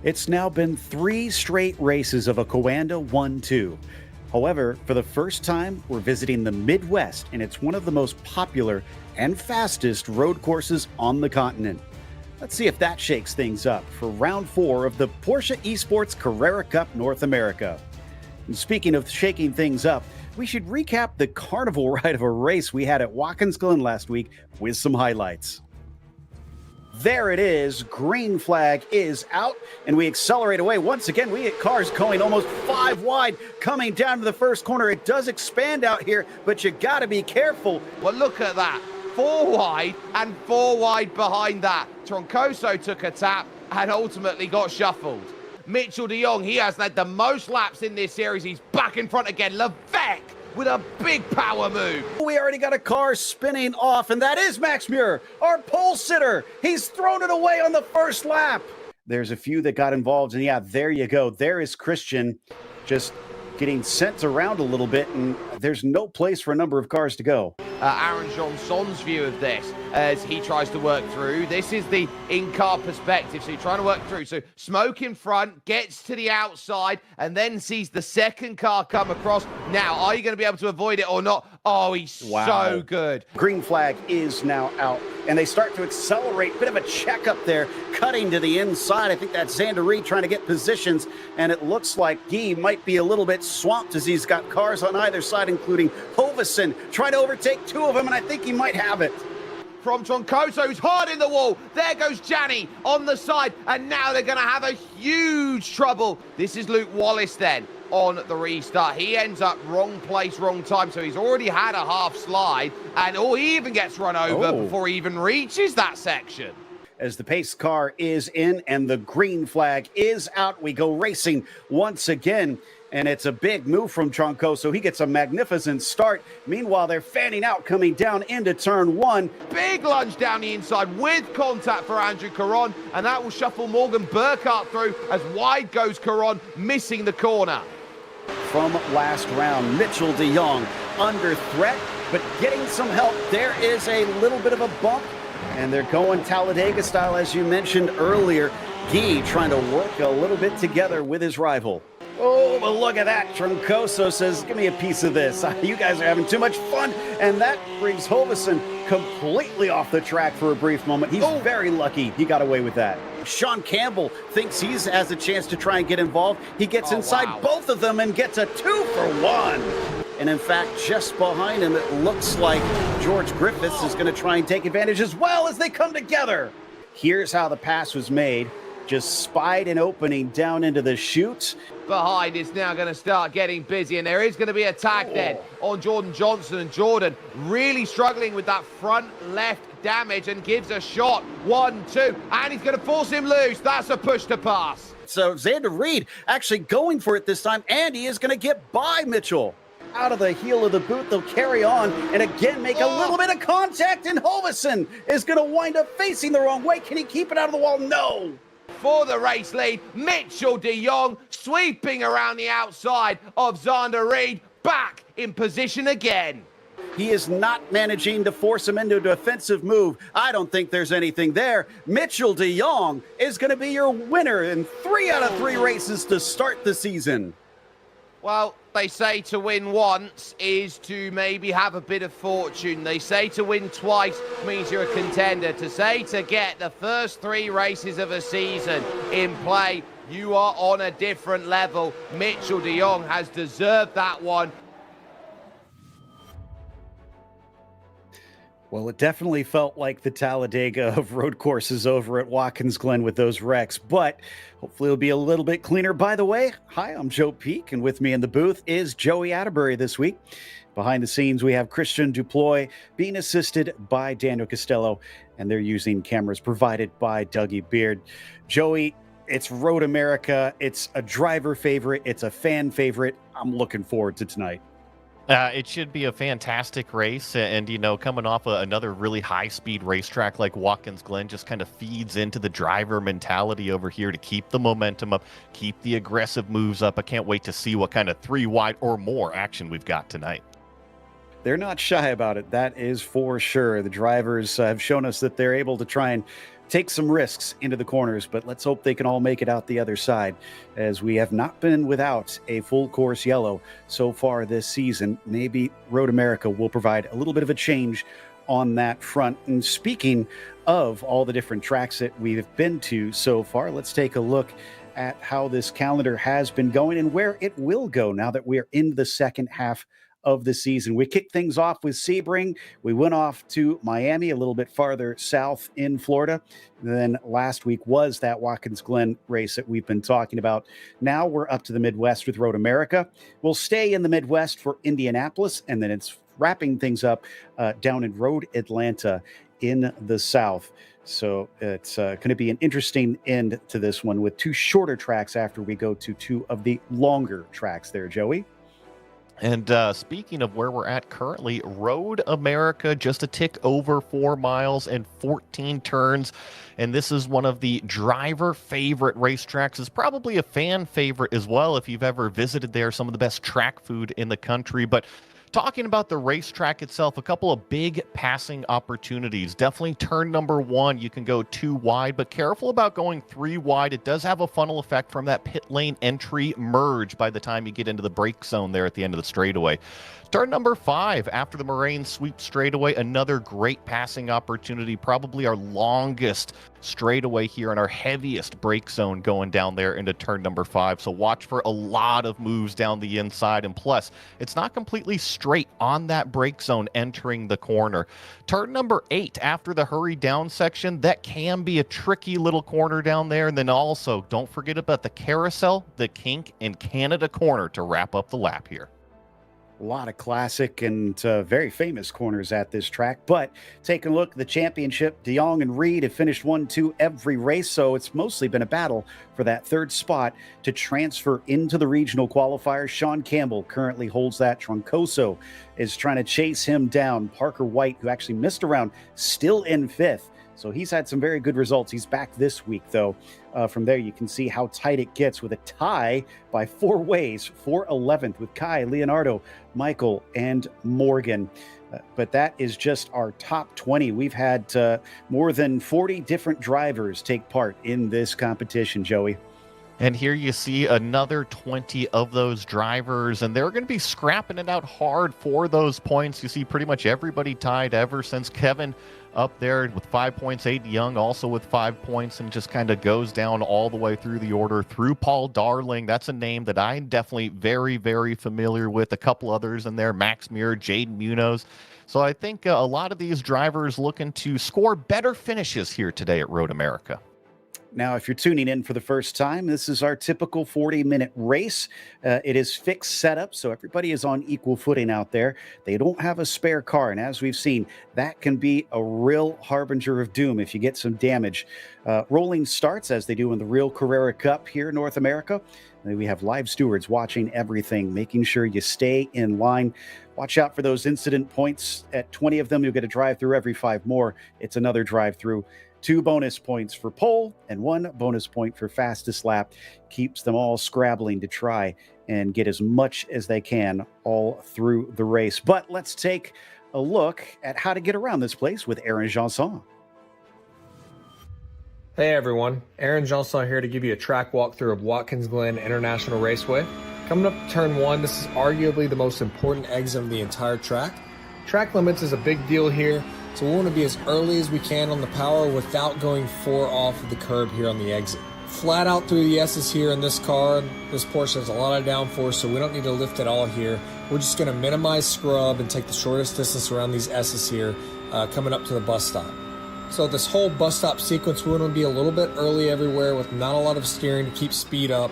It's now been 3 straight races of a Coanda 1-2. However, for the first time, we're visiting the Midwest, and it's one of the most popular and fastest road courses on the continent. Let's see if that shakes things up for round 4 of the Porsche Esports Carrera Cup North America. And speaking of shaking things up, we should recap the carnival ride of a race we had at Watkins Glen last week with some highlights. There it is. Green flag is out, and we accelerate away. Once again, we get cars going almost 5 wide, coming down to the first corner. It does expand out here, but you got to be careful. Well, look at that. 4 wide and 4 wide behind that. Troncoso took a tap and ultimately got shuffled. Mitchell de Jong, he has led the most laps in this series. He's back in front again. Levesque with a big power move. We already got a car spinning off, and that is Max Muir, our pole sitter. He's thrown it away on the first lap. There's a few that got involved, and yeah, there you go. There is Christian just getting sent around a little bit, and there's no place for a number of cars to go. Aaron Johnson's view of this as he tries to work through. This is the in-car perspective, so you're trying to work through. So smoke in front, gets to the outside, and then sees the second car come across. Now, are you going to be able to avoid it or not? Oh, he's so good. Green flag is now out, and they start to accelerate. Bit of a check up there, cutting to the inside. I think that's Xander Reed trying to get positions, and it looks like Guy might be a little bit swamped as he's got cars on either side, including Hovesen trying to overtake 2 of them, and I think he might have it. From Troncoso, who's hard in the wall. There goes Gianni on the side, and now they're going to have a huge trouble. This is Luke Wallace then on the restart. He ends up wrong place, wrong time, so he's already had a half slide, and he even gets run over before he even reaches that section. As the pace car is in and the green flag is out, we go racing once again. And it's a big move from Troncoso. He gets a magnificent start. Meanwhile, they're fanning out, coming down into turn 1. Big lunge down the inside with contact for Andrew Caron, and that will shuffle Morgan Burkhart through as wide goes Caron, missing the corner. From last round, Mitchell de Jong under threat, but getting some help. There is a little bit of a bump, and they're going Talladega style, as you mentioned earlier. Guy trying to work a little bit together with his rival. Oh, but look at that. Troncoso says, give me a piece of this. You guys are having too much fun. And that brings Hovesen completely off the track for a brief moment. He's very lucky he got away with that. Sean Campbell thinks he has a chance to try and get involved. He gets inside both of them and gets a 2-for-1. And in fact, just behind him, it looks like George Griffiths is going to try and take advantage as well as they come together. Here's how the pass was made. Just spied an opening down into the chute. Behind is now going to start getting busy, and there is going to be a tag then on Jordan Johnson, and Jordan really struggling with that front left damage and gives a shot. 1, 2, and he's going to force him loose. That's a push to pass. So Xander Reed actually going for it this time, and he is going to get by Mitchell. Out of the heel of the boot, they'll carry on and again make a little bit of contact, and Hovesen is going to wind up facing the wrong way. Can he keep it out of the wall? No. For the race lead, Mitchell de Jong sweeping around the outside of Xander Reed, back in position again. He is not managing to force him into a defensive move. I don't think there's anything there. Mitchell de Jong is going to be your winner in 3 out of 3 races to start the season. Well, they say to win once is to maybe have a bit of fortune. They say to win twice means you're a contender. To say to get the first 3 races of a season in play, you are on a different level. Mitchell de Jong has deserved that one. Well, it definitely felt like the Talladega of road courses over at Watkins Glen with those wrecks, but hopefully it'll be a little bit cleaner. By the way, hi, I'm Joe Peak, and with me in the booth is Joey Atterbury this week. Behind the scenes, we have Christian Duploy being assisted by Daniel Costello, and they're using cameras provided by Dougie Beard. Joey, it's Road America. It's a driver favorite. It's a fan favorite. I'm looking forward to tonight. It should be a fantastic race, and coming off another really high-speed racetrack like Watkins Glen just kind of feeds into the driver mentality over here to keep the momentum up, keep the aggressive moves up. I can't wait to see what kind of 3 wide or more action we've got tonight. They're not shy about it, that is for sure. The drivers have shown us that they're able to try and take some risks into the corners, but let's hope they can all make it out the other side, as we have not been without a full course yellow so far this season. Maybe Road America will provide a little bit of a change on that front. And speaking of all the different tracks that we've been to so far, let's take a look at how this calendar has been going and where it will go now that we're in the second half of the season. We kicked things off with Sebring. We went off to Miami, a little bit farther south in Florida. And then last week was that Watkins Glen race that we've been talking about. Now we're up to the Midwest with Road America. We'll stay in the Midwest for Indianapolis, and then it's wrapping things up down in Road Atlanta in the South. So it's going to be an interesting end to this one with two shorter tracks after we go to two of the longer tracks there, Joey. And speaking of where we're at currently, Road America just a tick over 4 miles and 14 turns. And this is one of the driver favorite racetracks. It's probably a fan favorite as well if you've ever visited there. Some of the best track food in the country. But talking about the racetrack itself, a couple of big passing opportunities. Definitely turn number 1, you can go 2 wide, but careful about going 3 wide. It does have a funnel effect from that pit lane entry merge by the time you get into the brake zone there at the end of the straightaway. Turn number 5, after the Moraine sweep straightaway, another great passing opportunity, probably our longest straightaway here and our heaviest brake zone going down there into turn number 5. So watch for a lot of moves down the inside. And plus, it's not completely straight on that brake zone entering the corner. Turn number 8, after the hurry down section, that can be a tricky little corner down there. And then also, don't forget about the carousel, the kink, and Canada corner to wrap up the lap here. A lot of classic and very famous corners at this track, but taking a look at the championship, De Jong and Reed have finished 1-2 every race, so it's mostly been a battle for that third spot to transfer into the regional qualifiers. Sean Campbell currently holds that. Troncoso is trying to chase him down. Parker White, who actually missed a round, still in 5th. So he's had some very good results. He's back this week, though. From there, you can see how tight it gets with a tie by 4 ways for 11th with Kai, Leonardo, Michael, and Morgan. But that is just our top 20. We've had more than 40 different drivers take part in this competition, Joey. And here you see another 20 of those drivers, and they're going to be scrapping it out hard for those points. You see pretty much everybody tied ever since Kevin up there with 5 points, Aiden Young also with 5 points, and just kind of goes down all the way through the order through Paul Darling. That's a name that I'm definitely very, very familiar with. A couple others in there, Max Muir, Jaden Munoz. So I think a lot of these drivers looking to score better finishes here today at Road America. Now, if you're tuning in for the first time, this is our typical 40-minute race. It is fixed setup, so everybody is on equal footing out there. They don't have a spare car, and as we've seen, that can be a real harbinger of doom if you get some damage. Rolling starts, as they do in the Real Carrera Cup here in North America. And we have live stewards watching everything, making sure you stay in line. Watch out for those incident points. At 20 of them, you'll get a drive-through. Every 5 more, it's another drive-through. 2 bonus points for pole and 1 bonus point for fastest lap. Keeps them all scrabbling to try and get as much as they can all through the race. But let's take a look at how to get around this place with Aaron Janson. Hey everyone, Aaron Janson here to give you a track walkthrough of Watkins Glen International Raceway. Coming up to turn 1, this is arguably the most important exit of the entire track. Track limits is a big deal here, so we want to be as early as we can on the power without going 4 off of the curb here on the exit. Flat out through the S's here in this car. This Porsche has a lot of downforce, so we don't need to lift at all here. We're just going to minimize scrub and take the shortest distance around these S's here coming up to the bus stop. So this whole bus stop sequence, we want to be a little bit early everywhere with not a lot of steering to keep speed up.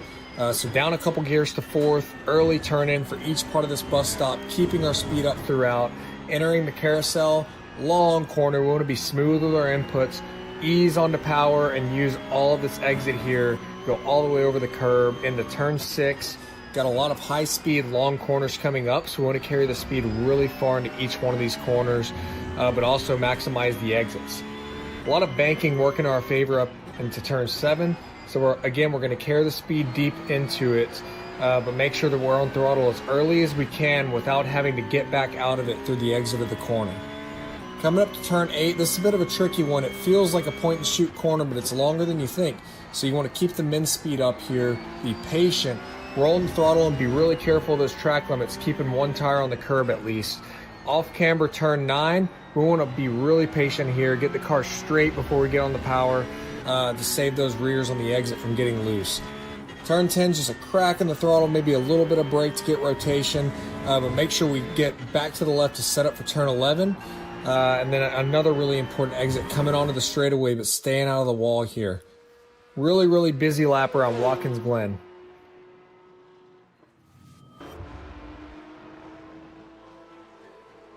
So down a couple gears to 4th, early turn in for each part of this bus stop, keeping our speed up throughout. Entering the carousel, long corner, we want to be smooth with our inputs, ease onto power and use all of this exit here, go all the way over the curb into turn 6. Got a lot of high speed, long corners coming up, so we want to carry the speed really far into each one of these corners, but also maximize the exits. A lot of banking working in our favor up into turn 7. So we're going to carry the speed deep into it, but make sure that we're on throttle as early as we can without having to get back out of it through the exit of the corner. Coming up to turn 8, this is a bit of a tricky one. It feels like a point-and-shoot corner, but it's longer than you think. So you want to keep the min speed up here, be patient, roll the throttle, and be really careful of those track limits, keeping one tire on the curb at least. Off camber turn 9, we want to be really patient here, get the car straight before we get on the power to save those rears on the exit from getting loose. Turn 10 is just a crack in the throttle, maybe a little bit of brake to get rotation, but make sure we get back to the left to set up for turn 11. And then another really important exit coming onto the straightaway, but staying out of the wall here. Really, really busy lap around Watkins Glen.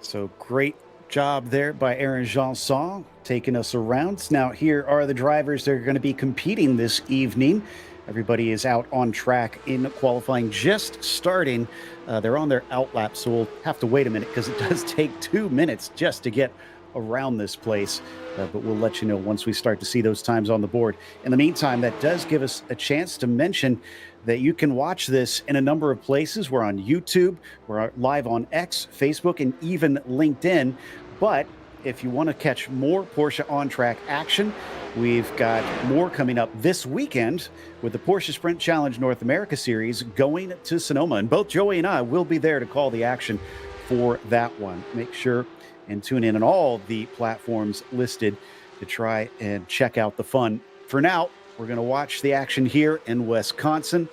So great job there by Aaron Janson taking us around. Now here are the drivers that are going to be competing this evening. Everybody is out on track in qualifying, just starting. They're on their out lap, so we'll have to wait a minute because it does take 2 minutes just to get around this place. But we'll let you know once we start to see those times on the board. In the meantime, that does give us a chance to mention that you can watch this in a number of places. We're on YouTube, we're live on X, Facebook, and even LinkedIn. But if you want to catch more Porsche on-track action, we've got more coming up this weekend with the Porsche Sprint Challenge North America Series going to Sonoma. And both Joey and I will be there to call the action for that one. Make sure and tune in on all the platforms listed to try and check out the fun. For now, we're going to watch the action here in Wisconsin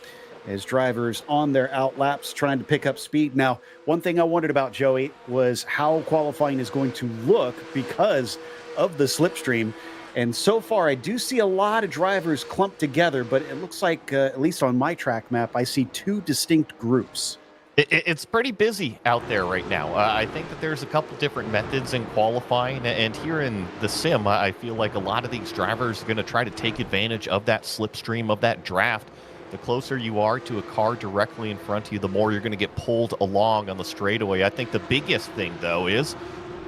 as drivers on their out laps trying to pick up speed. Now, one thing I wondered about, Joey, was how qualifying is going to look because of the slipstream. And so far, I do see a lot of drivers clumped together, but it looks like, at least on my track map, I see two distinct groups. It's pretty busy out there right now. I think that there's a couple different methods in qualifying, and here in the sim, I feel like a lot of these drivers are going to try to take advantage of that slipstream, of that draft. The closer you are to a car directly in front of you, the more you're going to get pulled along on the straightaway. I think the biggest thing, though, is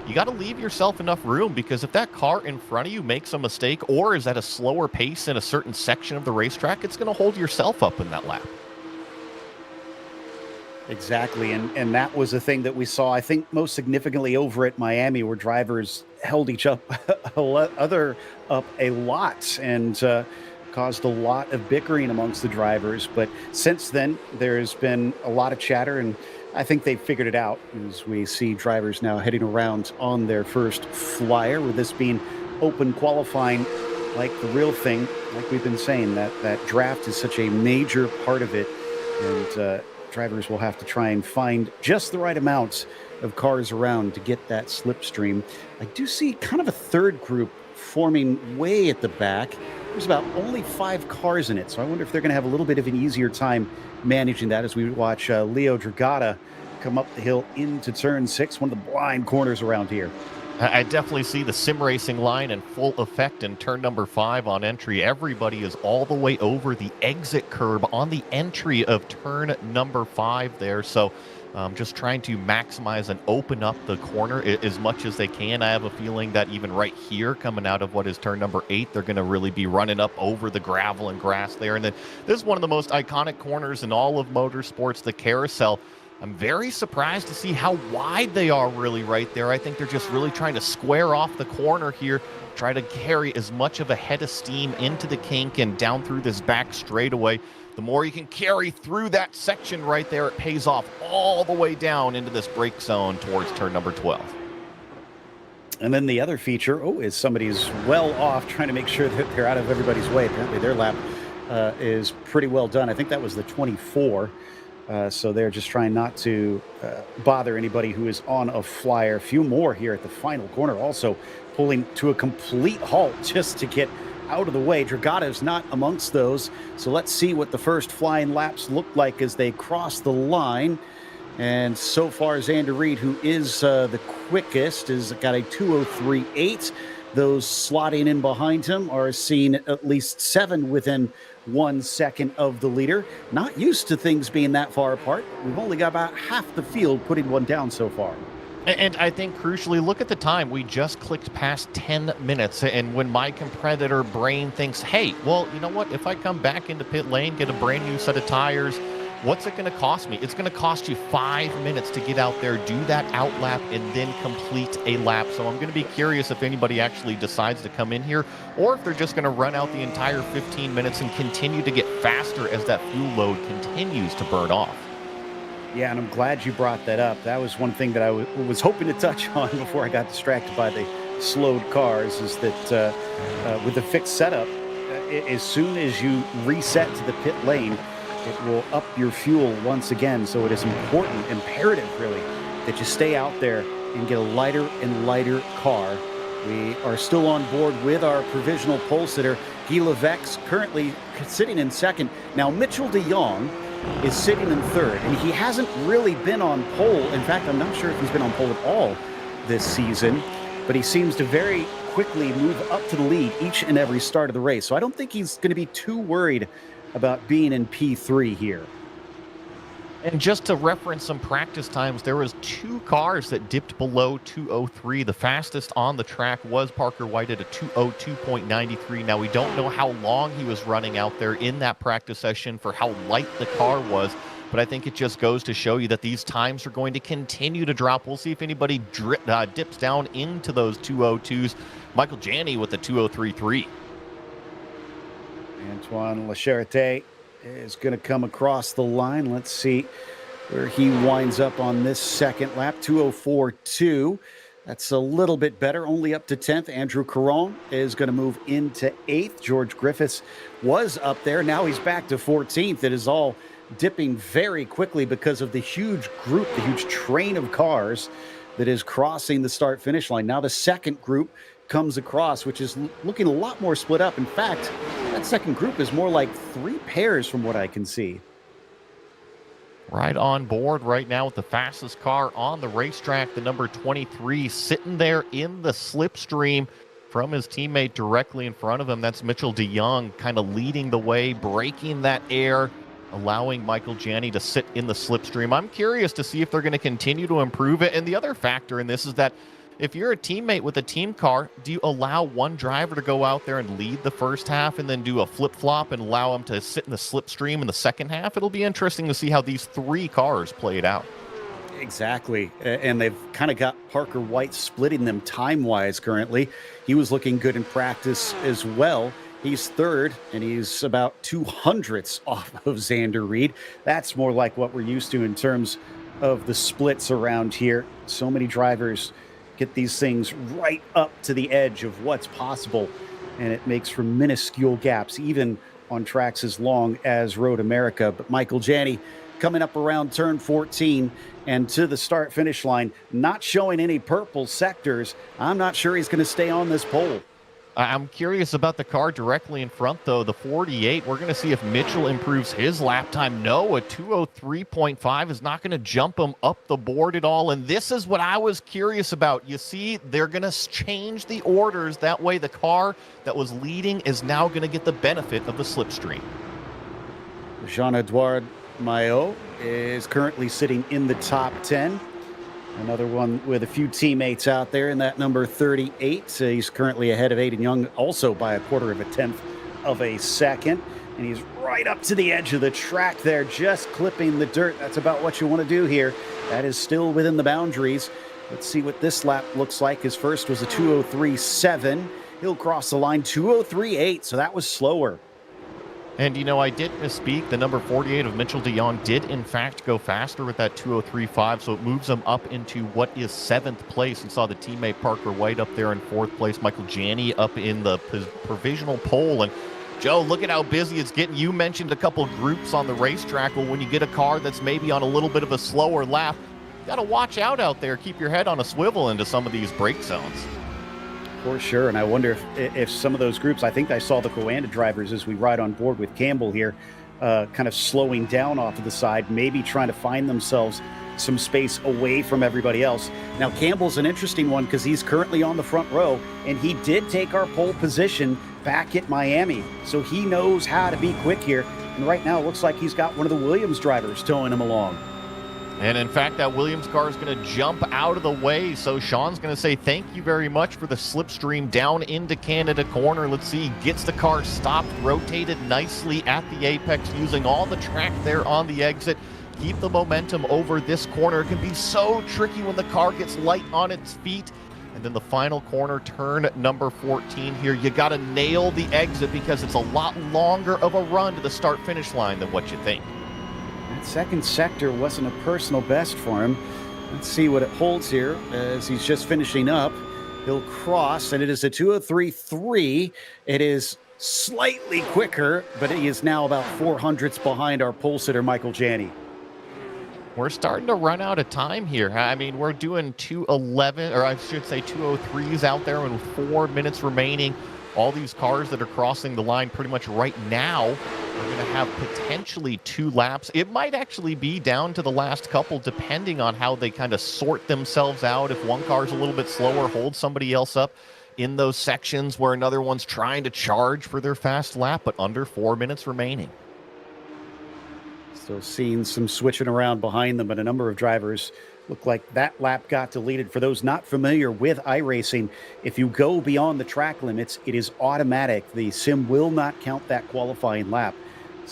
you got to leave yourself enough room, because if that car in front of you makes a mistake or is at a slower pace in a certain section of the racetrack, it's going to hold yourself up in that lap. Exactly, and that was the thing that we saw, I think, most significantly over at Miami, where drivers held each other up a lot and caused a lot of bickering amongst the drivers. But since then, there's been a lot of chatter, and I think they've figured it out as we see drivers now heading around on their first flyer, with this being open qualifying like the real thing. Like we've been saying, that draft is such a major part of it, and drivers will have to try and find just the right amount of cars around to get that slipstream. I do see kind of a third group forming way at the back. There's about only 5 cars in it, so I wonder if they're going to have a little bit of an easier time managing that as we watch Leo Dragata come up the hill into turn 6, one of the blind corners around here. I definitely see the sim racing line in full effect in turn number 5 on entry. Everybody is all the way over the exit curb on the entry of turn number 5 there. So just trying to maximize and open up the corner as much as they can. I have a feeling that even right here, coming out of what is turn number 8, they're going to really be running up over the gravel and grass there. And then this is one of the most iconic corners in all of motorsports, the carousel. I'm very surprised to see how wide they are really right there. I think they're just really trying to square off the corner here, try to carry as much of a head of steam into the kink and down through this back straightaway. The more you can carry through that section right there, it pays off all the way down into this brake zone towards turn number 12. And then the other feature, is somebody's well off trying to make sure that they're out of everybody's way. Apparently their lap is pretty well done. I think that was the 24. So they're just trying not to bother anybody who is on a flyer. A few more here at the final corner, also pulling to a complete halt just to get out of the way. Dragata's not amongst those. So let's see what the first flying laps look like as they cross the line. And so far, Xander Reed, who is the quickest, has got a 2:03.8. Those slotting in behind him are seeing at least 7 within 1 second of the leader. Not used to things being that far apart. We've only got about half the field putting one down so far. And I think crucially, look at the time. We just clicked past 10 minutes. And when my competitor brain thinks, hey, well, you know what? If I come back into pit lane, get a brand new set of tires, What's it going to cost me? It's going to cost you 5 minutes to get out there, do that out lap, and then complete a lap. So I'm going to be curious if anybody actually decides to come in here, or if they're just going to run out the entire 15 minutes and continue to get faster as that fuel load continues to burn off. Yeah, and I'm glad you brought that up. That was one thing that I was hoping to touch on before I got distracted by the slowed cars, is that with the fixed setup, as soon as you reset to the pit lane, it will up your fuel once again. So it is important, imperative really, that you stay out there and get a lighter and lighter car. We are still on board with our provisional pole sitter, Guy Levesque, currently sitting in second. Now, Mitchell de Jong is sitting in third, and he hasn't really been on pole. In fact, I'm not sure if he's been on pole at all this season, but he seems to very quickly move up to the lead each and every start of the race. So I don't think he's going to be too worried about being in P3 here. And just to reference some practice times, there was 2 cars that dipped below 2:03. The fastest on the track was Parker White at a 2:02.93. Now, we don't know how long he was running out there in that practice session for how light the car was, but I think it just goes to show you that these times are going to continue to drop. We'll see if anybody dips down into those 2:02s. Michael Janney with the 2:03.3. Antoine Lacherte is going to come across the line. Let's see where he winds up on this second lap. 2:04.2. That's a little bit better, only up to 10th. Andrew Caron is going to move into 8th. George Griffiths was up there. Now he's back to 14th. It is all dipping very quickly because of the huge group, the huge train of cars that is crossing the start-finish line. Now the second group comes across, which is looking a lot more split up. In fact, that second group is more like 3 pairs from what I can see. Right on board right now with the fastest car on the racetrack, the number 23, sitting there in the slipstream from his teammate directly in front of him. That's Mitchell de Jong kind of leading the way, breaking that air, allowing Michael Janney to sit in the slipstream. I'm curious to see if they're going to continue to improve it. And the other factor in this is that if you're a teammate with a team car, do you allow one driver to go out there and lead the first half and then do a flip-flop and allow him to sit in the slipstream in the second half? It'll be interesting to see how these 3 cars play it out. Exactly. And they've kind of got Parker White splitting them time-wise currently. He was looking good in practice as well. He's third, and he's about 200ths off of Xander Reed. That's more like what we're used to in terms of the splits around here. So many drivers get these things right up to the edge of what's possible, and it makes for minuscule gaps, even on tracks as long as Road America. But Michael Janney coming up around turn 14 and to the start-finish line, not showing any purple sectors. I'm not sure he's going to stay on this pole. I'm curious about the car directly in front, though. The 48, we're going to see if Mitchell improves his lap time. No, a 2:03.5 is not going to jump him up the board at all. And this is what I was curious about. You see, they're going to change the orders. That way, the car that was leading is now going to get the benefit of the slipstream. Jean-Edouard Maillot is currently sitting in the top 10. Another one with a few teammates out there in that number 38. He's currently ahead of Aiden Young, also by 1/4 of a second. And he's right up to the edge of the track there, just clipping the dirt. That's about what you want to do here. That is still within the boundaries. Let's see what this lap looks like. His first was a 2:03.7. He'll cross the line 2:03.8, so that was slower. And, you know, I did misspeak. The number 48 of Mitchell de Jong did, in fact, go faster with that 2:03.5, so it moves him up into what is 7th place. And saw the teammate Parker White up there in 4th place, Michael Janney up in the provisional pole. And, Joe, look at how busy it's getting. You mentioned a couple groups on the racetrack. Well, when you get a car that's maybe on a little bit of a slower lap, you got to watch out there. Keep your head on a swivel into some of these brake zones. For sure, and I wonder if some of those groups, I think I saw the Coanda drivers as we ride on board with Campbell here, kind of slowing down off to the side, maybe trying to find themselves some space away from everybody else. Now, Campbell's an interesting one because he's currently on the front row, and he did take our pole position back at Miami, so he knows how to be quick here. And right now, it looks like he's got one of the Williams drivers towing him along. And in fact, that Williams car is going to jump out of the way. So Sean's going to say thank you very much for the slipstream down into Canada corner. Let's see, gets the car stopped, rotated nicely at the apex, using all the track there on the exit. Keep the momentum over this corner. It can be so tricky when the car gets light on its feet. And then the final corner, turn number 14 here. You got to nail the exit because it's a lot longer of a run to the start-finish line than what you think. That second sector wasn't a personal best for him. Let's see what it holds here as he's just finishing up. He'll cross, and it is a 2:03.3. It is slightly quicker, but he is now about 400ths behind our pole sitter, Michael Janney. We're starting to run out of time here. I mean, we're doing 2:11, or I should say 2:03s out there with 4 minutes remaining. All these cars that are crossing the line pretty much right now are going to have potentially 2 laps. It might actually be down to the last couple, depending on how they kind of sort themselves out. If one car's a little bit slower, hold somebody else up in those sections where another one's trying to charge for their fast lap, but under 4 minutes remaining. Still seeing some switching around behind them, but a number of drivers look like that lap got deleted. For those not familiar with iRacing, if you go beyond the track limits, it is automatic. The sim will not count that qualifying lap.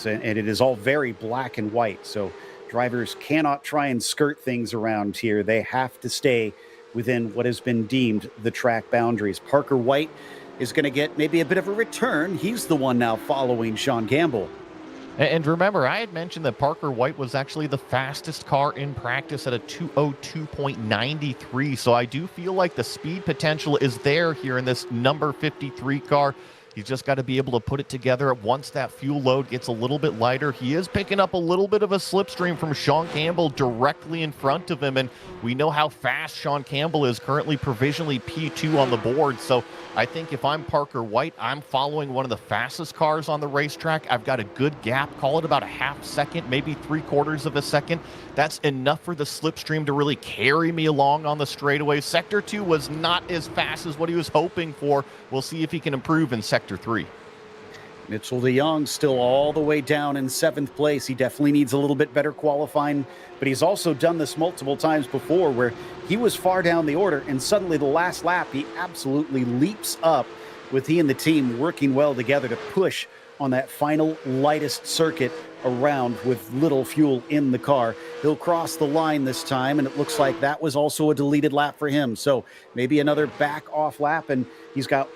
And it is all very black and white. So drivers cannot try and skirt things around here. They have to stay within what has been deemed the track boundaries. Parker White is going to get maybe a bit of a return. He's the one now following Sean Campbell. And remember, I had mentioned that Parker White was actually the fastest car in practice at a 2:02.93. So I do feel like the speed potential is there here in this number 53 car. He's just got to be able to put it together once that fuel load gets a little bit lighter. He is picking up a little bit of a slipstream from Sean Campbell directly in front of him, and we know how fast Sean Campbell is, currently provisionally P2 on the board. So I think if I'm Parker White, I'm following one of the fastest cars on the racetrack. I've got a good gap, call it about a half second, maybe 3/4 of a second. That's enough for the slipstream to really carry me along on the straightaway. Sector 2 was not as fast as what he was hoping for. We'll see if he can improve in Sector 3. Mitchell DeYoung still all the way down in 7th place. He definitely needs a little bit better qualifying, but he's also done this multiple times before where he was far down the order and suddenly the last lap, he absolutely leaps up with he and the team working well together to push on that final lightest circuit around with little fuel in the car. He'll cross the line this time, and it looks like that was also a deleted lap for him. So maybe another back off lap, and he's got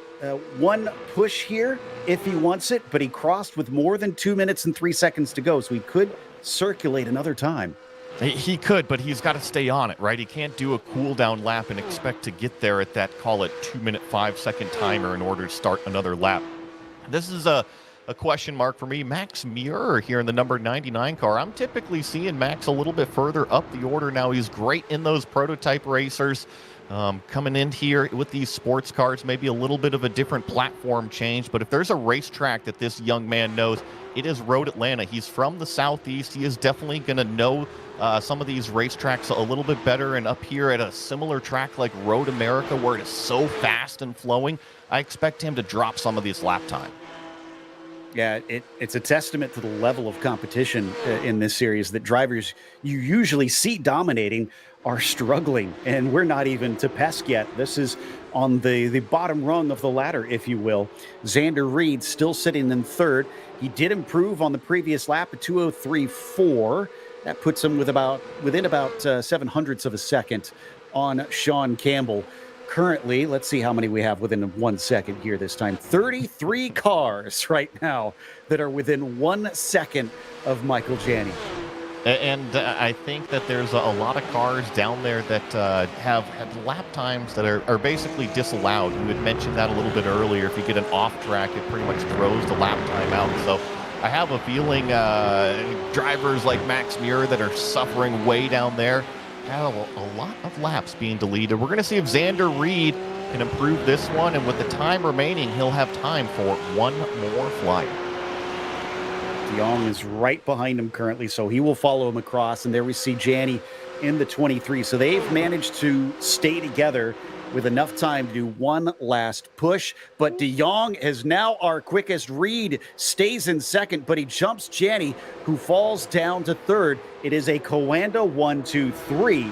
one push here if he wants it, but he crossed with more than 2 minutes and 3 seconds to go, so he could circulate another time. He could, but he's got to stay on it, right? He can't do a cool down lap and expect to get there at that, call it 2-minute, 5-second timer in order to start another lap. This is a question mark for me. Max Muir here in the number 99 car. I'm typically seeing Max a little bit further up the order now. He's great in those prototype racers. Coming in here with these sports cars, maybe a little bit of a different platform change, but if there's a racetrack that this young man knows, it is Road Atlanta. He's from the Southeast. He is definitely going to know some of these racetracks a little bit better, and up here at a similar track like Road America where it is so fast and flowing, I expect him to drop some of this lap time. Yeah, it's a testament to the level of competition in this series that drivers you usually see dominating are struggling, and we're not even to Pesk yet. This is on the bottom rung of the ladder, if you will. Xander Reed still sitting in 3rd. He did improve on the previous lap at 2:03.4. That puts him within about 700ths of a second on Sean Campbell. Currently, let's see how many we have within 1 second here this time. 33 cars right now that are within 1 second of Michael Janney. And I think that there's a lot of cars down there that have had lap times that are basically disallowed. You had mentioned that a little bit earlier. If you get an off track, it pretty much throws the lap time out. So I have a feeling drivers like Max Muir that are suffering way down there have a lot of laps being deleted. We're going to see if Xander Reed can improve this one, and with the time remaining, he'll have time for one more flyer. DeYoung is right behind him currently, so he will follow him across, and there we see Janney in the 23. So they've managed to stay together with enough time to do one last push. But De Jong is now our quickest. Reed stays in second, but he jumps Janney, who falls down to third. It is a Coanda 1-2-3.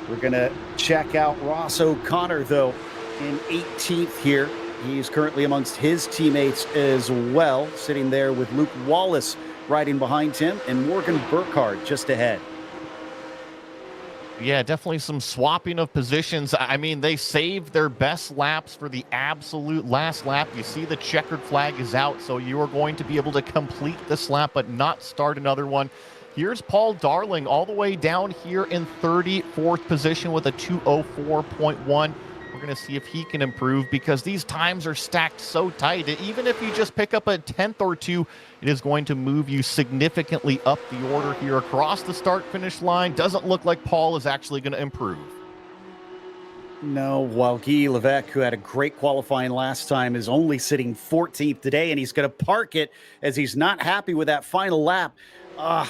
We're going to check out Ross O'Connor, though, in 18th here. He's currently amongst his teammates as well, sitting there with Luke Wallace riding behind him and Morgan Burkhardt just ahead. Yeah, definitely some swapping of positions. I mean, they saved their best laps for the absolute last lap. You see the checkered flag is out, so you are going to be able to complete this lap but not start another one. Here's Paul Darling all the way down here in 34th position with a 2:04.1. We're going to see if he can improve because these times are stacked so tight. Even if you just pick up a 10th or two, it is going to move you significantly up the order here across the start-finish line. Doesn't look like Paul is actually going to improve. No, while Guy Levesque, who had a great qualifying last time, is only sitting 14th today, and he's going to park it as he's not happy with that final lap.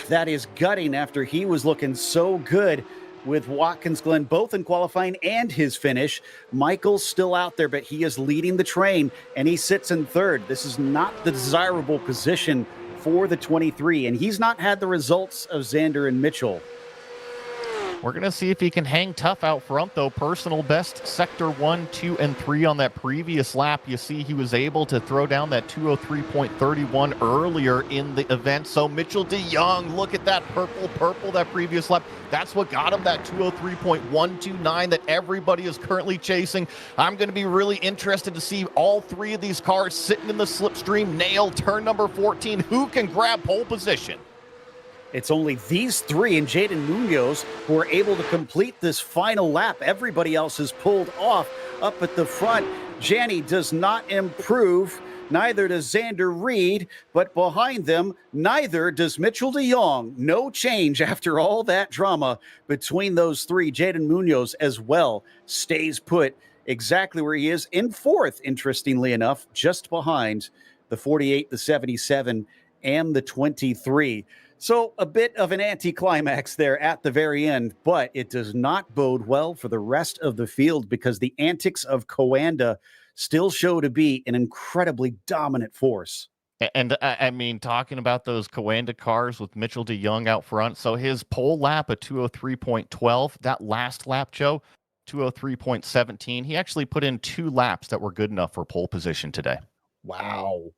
That is gutting after he was looking so good with Watkins Glen, both in qualifying and his finish. Michael's still out there, but he is leading the train, and he sits in third. This is not the desirable position for the 23, and he's not had the results of Xander and Mitchell. We're going to see if he can hang tough out front, though. Personal best sector 1, 2, and 3 on that previous lap. You see he was able to throw down that 2:03.31 earlier in the event. So Mitchell de Jong, look at that purple that previous lap. That's what got him that 2:03.129 that everybody is currently chasing. I'm going to be really interested to see all three of these cars sitting in the slipstream nail turn number 14. Who can grab pole position? It's only these three and Jaden Munoz who are able to complete this final lap. Everybody else is pulled off up at the front. Janney does not improve. Neither does Xander Reed, but behind them, neither does Mitchell de Jong. No change after all that drama between those three. Jaden Munoz as well stays put exactly where he is in fourth, interestingly enough, just behind the 48, the 77, and the 23. So a bit of an anticlimax there at the very end, but it does not bode well for the rest of the field because the antics of Coanda still show to be an incredibly dominant force. And I mean, talking about those Coanda cars with Mitchell de Jong out front, so his pole lap at 2:03.12, that last lap, Joe, 2:03.17. He actually put in 2 laps that were good enough for pole position today. Wow.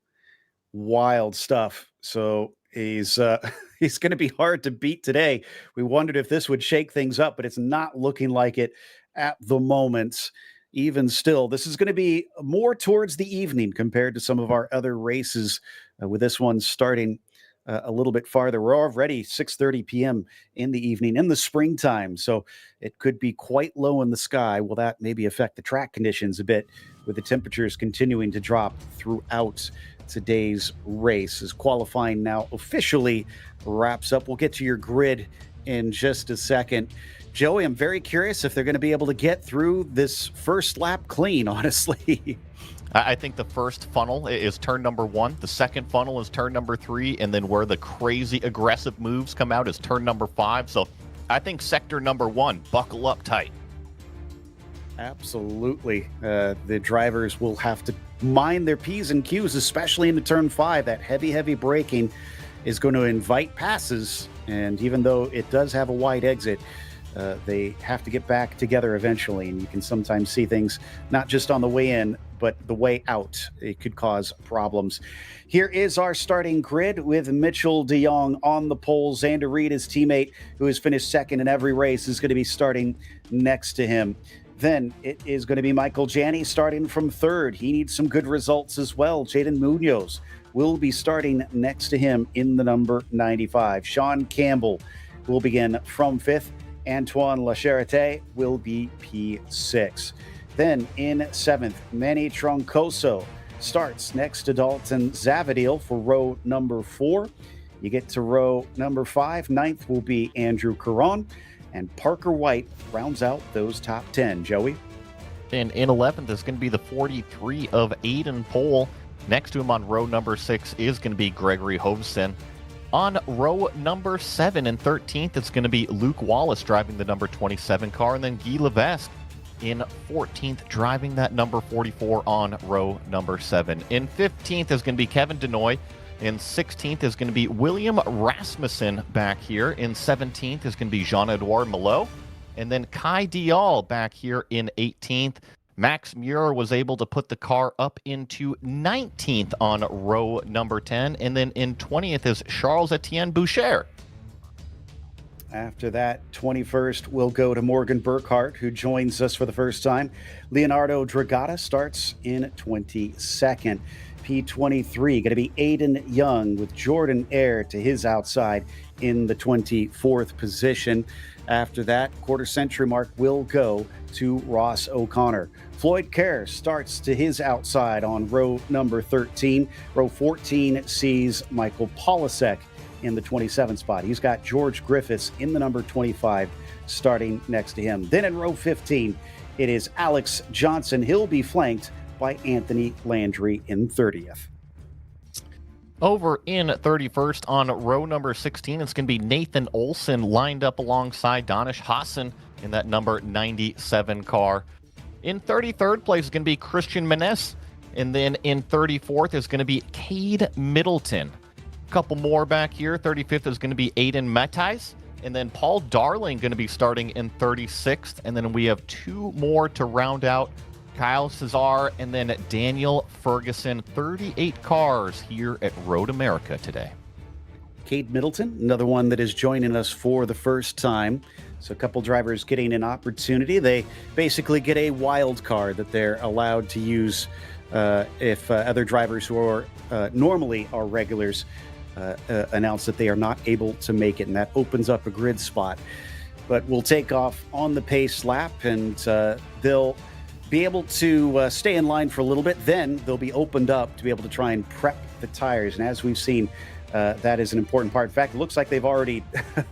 Wild stuff. So he's going to be hard to beat today. We wondered if this would shake things up, but it's not looking like it at the moment. Even still, this is going to be more towards the evening compared to some of our other races, with this one starting a little bit farther. We're already 6:30 p.m. in the evening in the springtime, so it could be quite low in the sky. Will that maybe affect the track conditions a bit with the temperatures continuing to drop throughout today's race as qualifying now officially wraps up? We'll get to your grid in just a second. Joey, I'm very curious if they're going to be able to get through this first lap clean, honestly. I think the first funnel is turn number 1. The second funnel is turn number 3. And then where the crazy aggressive moves come out is turn number 5. So I think sector number 1, buckle up tight. Absolutely. The drivers will have to mind their P's and Q's, especially into turn 5. That heavy braking is going to invite passes. And even though it does have a wide exit, they have to get back together eventually. And you can sometimes see things not just on the way in, but the way out. It could cause problems. Here is our starting grid with Mitchell de Jong on the pole. Xander Reed, his teammate, who has finished second in every race, is going to be starting next to him. Then it is going to be Michael Janney starting from third. He needs some good results as well. Jaden Munoz will be starting next to him in the number 95. Sean Campbell will begin from fifth. Antoine Lacharité will be P6. Then in 7th, Manny Troncoso starts next to Dalton Zavadil for row number 4. You get to row number 5. 9th will be Andrew Caron, and Parker White rounds out those top 10. Joey? And in 11th is going to be the 43 of Aiden Pohl. Next to him on row number 6 is going to be Gregory Hovsen. On row number 7 and 13th, it's going to be Luke Wallace driving the number 27 car, and then Guy Levesque in 14th, driving that number 44 on row number 7. In 15th is going to be Kevin Denoy. In 16th is going to be William Rasmussen back here. In 17th is going to be Jean-Edouard Malot. And then Kai Dial back here in 18th. Max Muir was able to put the car up into 19th on row number 10. And then in 20th is Charles-Etienne Boucher. After that, 21st will go to Morgan Burkhart, who joins us for the first time. Leonardo Dragata starts in 22nd. P23 going to be Aiden Young with Jordan Eyre to his outside in the 24th position. After that, quarter century mark will go to Ross O'Connor. Floyd Kerr starts to his outside on row number 13. Row 14 sees Michael Polasek in the 27th spot. He's got George Griffiths in the number 25 starting next to him. Then in row 15, it is Alex Johnson. He'll be flanked by Anthony Landry in 30th. Over in 31st on row number 16, it's going to be Nathan Olson lined up alongside Danish Hassan in that number 97 car. In 33rd place is going to be Christian Menes. And then in 34th is going to be Cade Middleton. A couple more back here. 35th is going to be Aiden Matthijs. And then Paul Darling going to be starting in 36th. And then we have two more to round out. Kyle Cesar and then Daniel Ferguson. 38 cars here at Road America today. Cade Middleton, another one that is joining us for the first time. So a couple drivers getting an opportunity. They basically get a wild card that they're allowed to use if other drivers who are normally are regulars announce that they are not able to make it, and that opens up a grid spot. But we'll take off on the pace lap, and they'll be able to stay in line for a little bit. Then they'll be opened up to be able to try and prep the tires. And as we've seen, that is an important part. In fact, it looks like they've already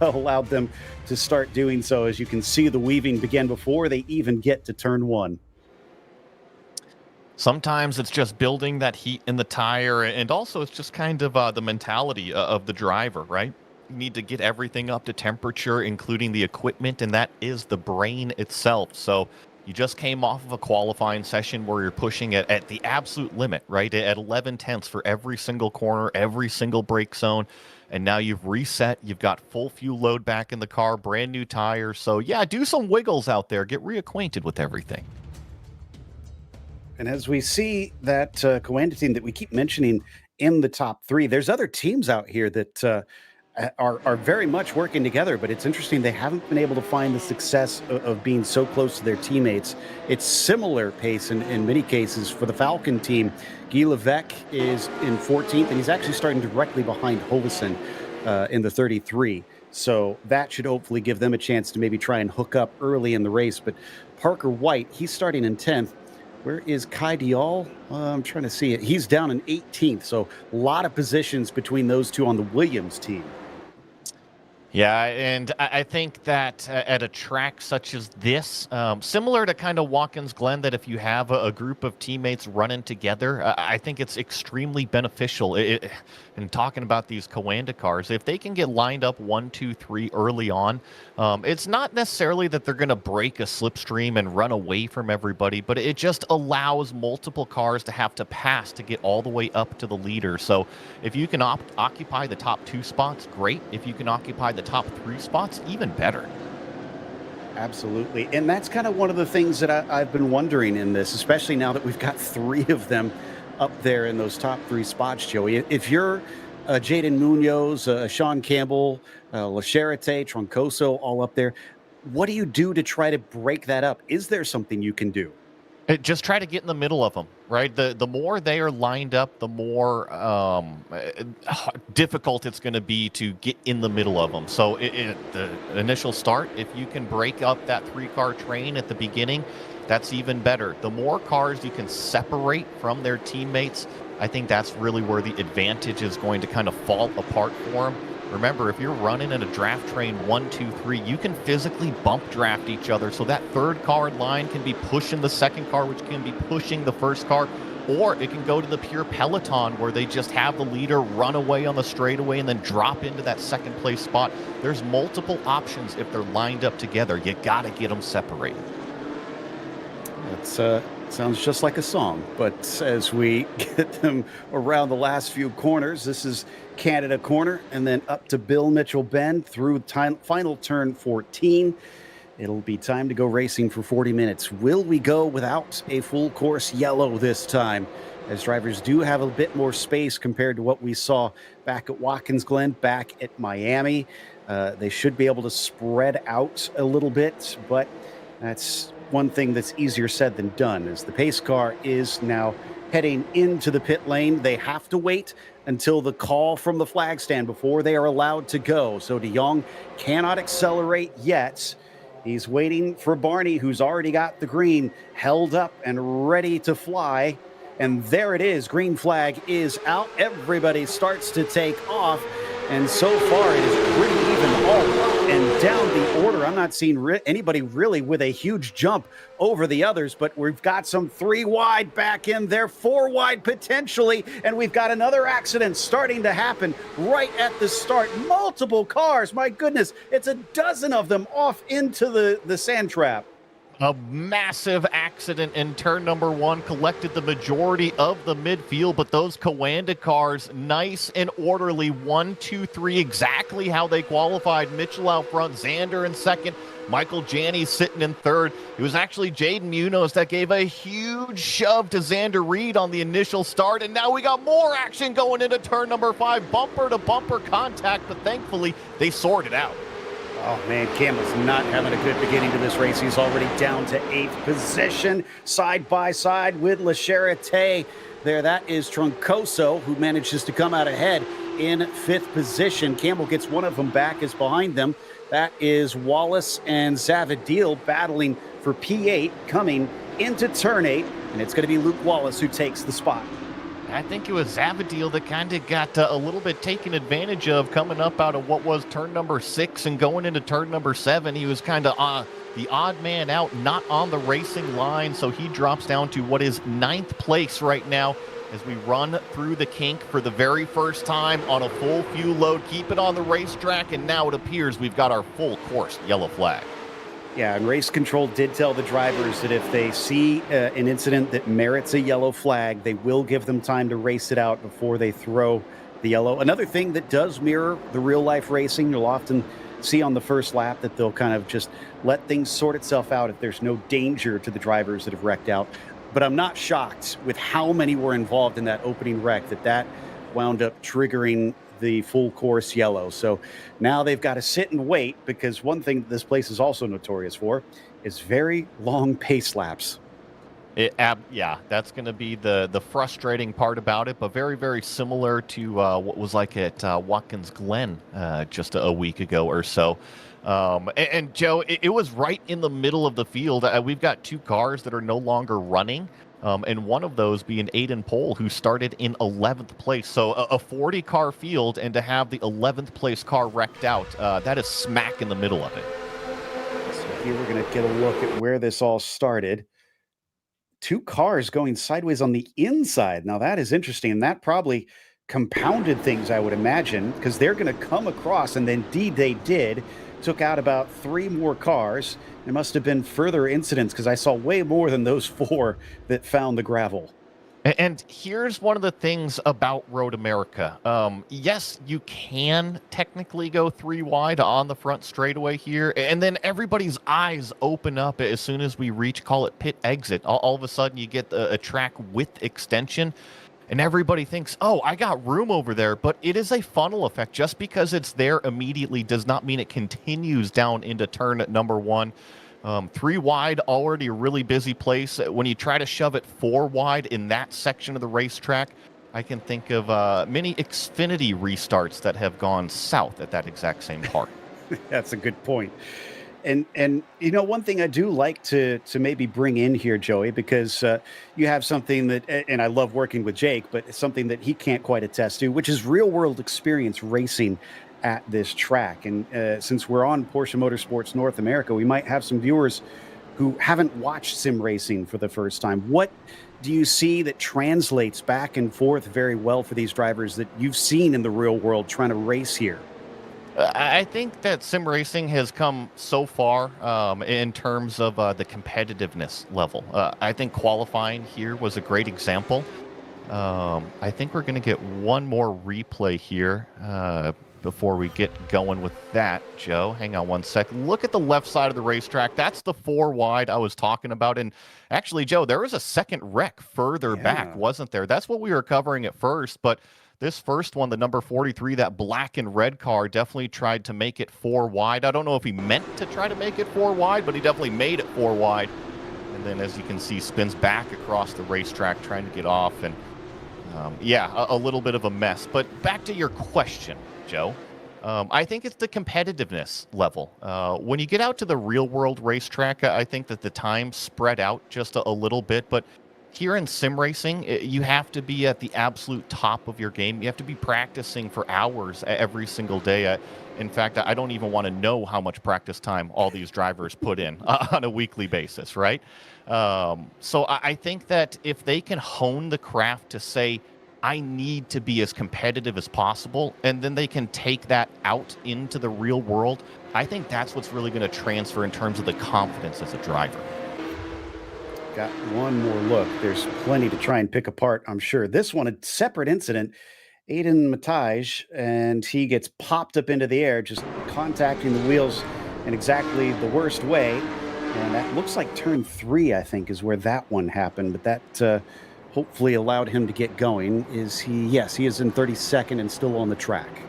allowed them to start doing so. As you can see, the weaving began before they even get to turn 1. Sometimes it's just building that heat in the tire, and also it's just kind of the mentality of the driver, right? You need to get everything up to temperature, including the equipment, and that is the brain itself. So you just came off of a qualifying session where you're pushing it at the absolute limit, right? At 11 tenths for every single corner, every single brake zone. And now you've reset. You've got full fuel load back in the car, brand new tires. So yeah, do some wiggles out there. Get reacquainted with everything. And as we see that Coanda team that we keep mentioning in the top 3, there's other teams out here that are very much working together, but it's interesting they haven't been able to find the success of being so close to their teammates. It's similar pace in many cases for the Falcon team. Guy Levesque is in 14th, and he's actually starting directly behind Hovesen in the 33. So that should hopefully give them a chance to maybe try and hook up early in the race. But Parker White, he's starting in 10th. Where is Kai Dial? I'm trying to see it. He's down in 18th. So a lot of positions between those two on the Williams team. Yeah, and I think that at a track such as this, similar to kind of Watkins Glen, that if you have a group of teammates running together, I think it's extremely beneficial. And talking about these Coanda cars, if they can get lined up 1, 2, 3 early on, it's not necessarily that they're going to break a slipstream and run away from everybody, but it just allows multiple cars to have to pass to get all the way up to the leader. So if you can occupy the top 2 spots, great. If you can occupy the top 3 spots, even better. Absolutely. And that's kind of one of the things that I've been wondering in this, especially now that we've got 3 of them up there in those top 3 spots, Joey. If you're Jaden Munoz, Sean Campbell, Lacherite, Troncoso, all up there, what do you do to try to break that up? Is there something you can do? Just try to get in the middle of them, right? The more they are lined up, the more difficult it's going to be to get in the middle of them. So the initial start, if you can break up that 3-car train at the beginning, that's even better. The more cars you can separate from their teammates, I think that's really where the advantage is going to kind of fall apart for them. Remember, if you're running in a draft train 1, 2, 3, you can physically bump draft each other. So that 3rd car line can be pushing the 2nd car, which can be pushing the 1st car. Or it can go to the pure peloton where they just have the leader run away on the straightaway and then drop into that 2nd place spot. There's multiple options if they're lined up together. You got to get them separated. That sounds just like a song, but as we get them around the last few corners, this is Canada corner and then up to Bill Mitchell Bend through final turn 14. It'll be time to go racing for 40 minutes. Will we go without a full course yellow this time? As drivers do have a bit more space compared to what we saw back at Watkins Glen, back at Miami. They should be able to spread out a little bit, but that's one thing that's easier said than done, as the pace car is now heading into the pit lane. They have to wait until the call from the flag stand before they are allowed to go. So De Jong cannot accelerate yet. He's waiting for Barney, who's already got the green held up and ready to fly. And there it is. Green flag is out. Everybody starts to take off. And so far, it is pretty even all up and down the order. I'm not seeing anybody really with a huge jump over the others, but we've got some 3 wide back in there, 4 wide potentially, and we've got another accident starting to happen right at the start. Multiple cars, my goodness, it's a dozen of them off into the sand trap. A massive accident in turn number 1 collected the majority of the midfield, but those Coanda cars, nice and orderly, 1, 2, 3, exactly how they qualified. Mitchell out front, Xander in second, Michael Janney sitting in third. It was actually Jaden Munoz that gave a huge shove to Xander Reed on the initial start, and now we got more action going into turn number 5, bumper-to-bumper contact, but thankfully they sorted out. Oh, man, Campbell's not having a good beginning to this race. He's already down to 8th position, side by side with La Charité. There, that is Troncoso, who manages to come out ahead in 5th position. Campbell gets one of them back, is behind them. That is Wallace and Zavadil battling for P8 coming into turn 8, and it's going to be Luke Wallace who takes the spot. I think it was Zavadil that kind of got a little bit taken advantage of coming up out of what was turn number 6 and going into turn number 7. He was kind of the odd man out, not on the racing line, so he drops down to what is 9th place right now as we run through the kink for the very first time on a full fuel load. Keep it on the racetrack, and now it appears we've got our full course yellow flag. Yeah, and race control did tell the drivers that if they see an incident that merits a yellow flag, they will give them time to race it out before they throw the yellow. Another thing that does mirror the real life racing, you'll often see on the first lap that they'll kind of just let things sort itself out if there's no danger to the drivers that have wrecked out. But I'm not shocked with how many were involved in that opening wreck that wound up triggering the full course yellow. So now they've got to sit and wait, because one thing that this place is also notorious for is very long pace laps. Yeah, that's going to be the frustrating part about it, but very, very similar to what was like at Watkins Glen just a week ago or so. And Joe, it was right in the middle of the field. We've got 2 cars that are no longer running. And one of those being Aiden Pohl, who started in 11th place. So a 40-car field, and to have the 11th place car wrecked out, that is smack in the middle of it. So here we're going to get a look at where this all started. 2 cars going sideways on the inside. Now that is interesting, and that probably compounded things, I would imagine, because they're going to come across, and then indeed they did. Took out about 3 more cars. There must have been further incidents, because I saw way more than those 4 that found the gravel. And here's one of the things about Road America. Yes, you can technically go 3 wide on the front straightaway here, and then everybody's eyes open up as soon as we reach, call it pit exit. All of a sudden, you get a track width extension. And everybody thinks, oh, I got room over there. But it is a funnel effect. Just because it's there immediately does not mean it continues down into turn number 1. 3 wide, already a really busy place. When you try to shove it 4 wide in that section of the racetrack, I can think of many Xfinity restarts that have gone south at that exact same part. That's a good point. And you know, one thing I do like to maybe bring in here, Joey, because you have something that, and I love working with Jake, but it's something that he can't quite attest to, which is real world experience racing at this track. And since we're on Porsche Motorsports North America, we might have some viewers who haven't watched sim racing for the first time. What do you see that translates back and forth very well for these drivers that you've seen in the real world trying to race here? I think that sim racing has come so far in terms of the competitiveness level. I think qualifying here was a great example. I think we're going to get one more replay here before we get going with that, Joe. Hang on one sec. Look at the left side of the racetrack. That's the 4 wide I was talking about. And actually, Joe, there was a second wreck further back, wasn't there? That's what we were covering at first. But this first one, the number 43, that black and red car, definitely tried to make it 4 wide. I don't know if he meant to try to make it 4 wide, but he definitely made it 4 wide. And then, as you can see, spins back across the racetrack trying to get off. And yeah, a little bit of a mess. But back to your question, Joe. I think it's the competitiveness level. When you get out to the real world racetrack, I think that the time spread out just a little bit. But here in sim racing, you have to be at the absolute top of your game. You have to be practicing for hours every single day. In fact, I don't even want to know how much practice time all these drivers put in on a weekly basis, right? So I think that if they can hone the craft to say, I need to be as competitive as possible, and then they can take that out into the real world, I think that's what's really going to transfer in terms of the confidence as a driver. Got one more look. There's plenty to try and pick apart, I'm sure. This one, a separate incident. Aiden Mataj, and he gets popped up into the air, just contacting the wheels in exactly the worst way. And that looks like turn 3, I think, is where that one happened. But that hopefully allowed him to get going. Is he? Yes, he is in 32nd and still on the track.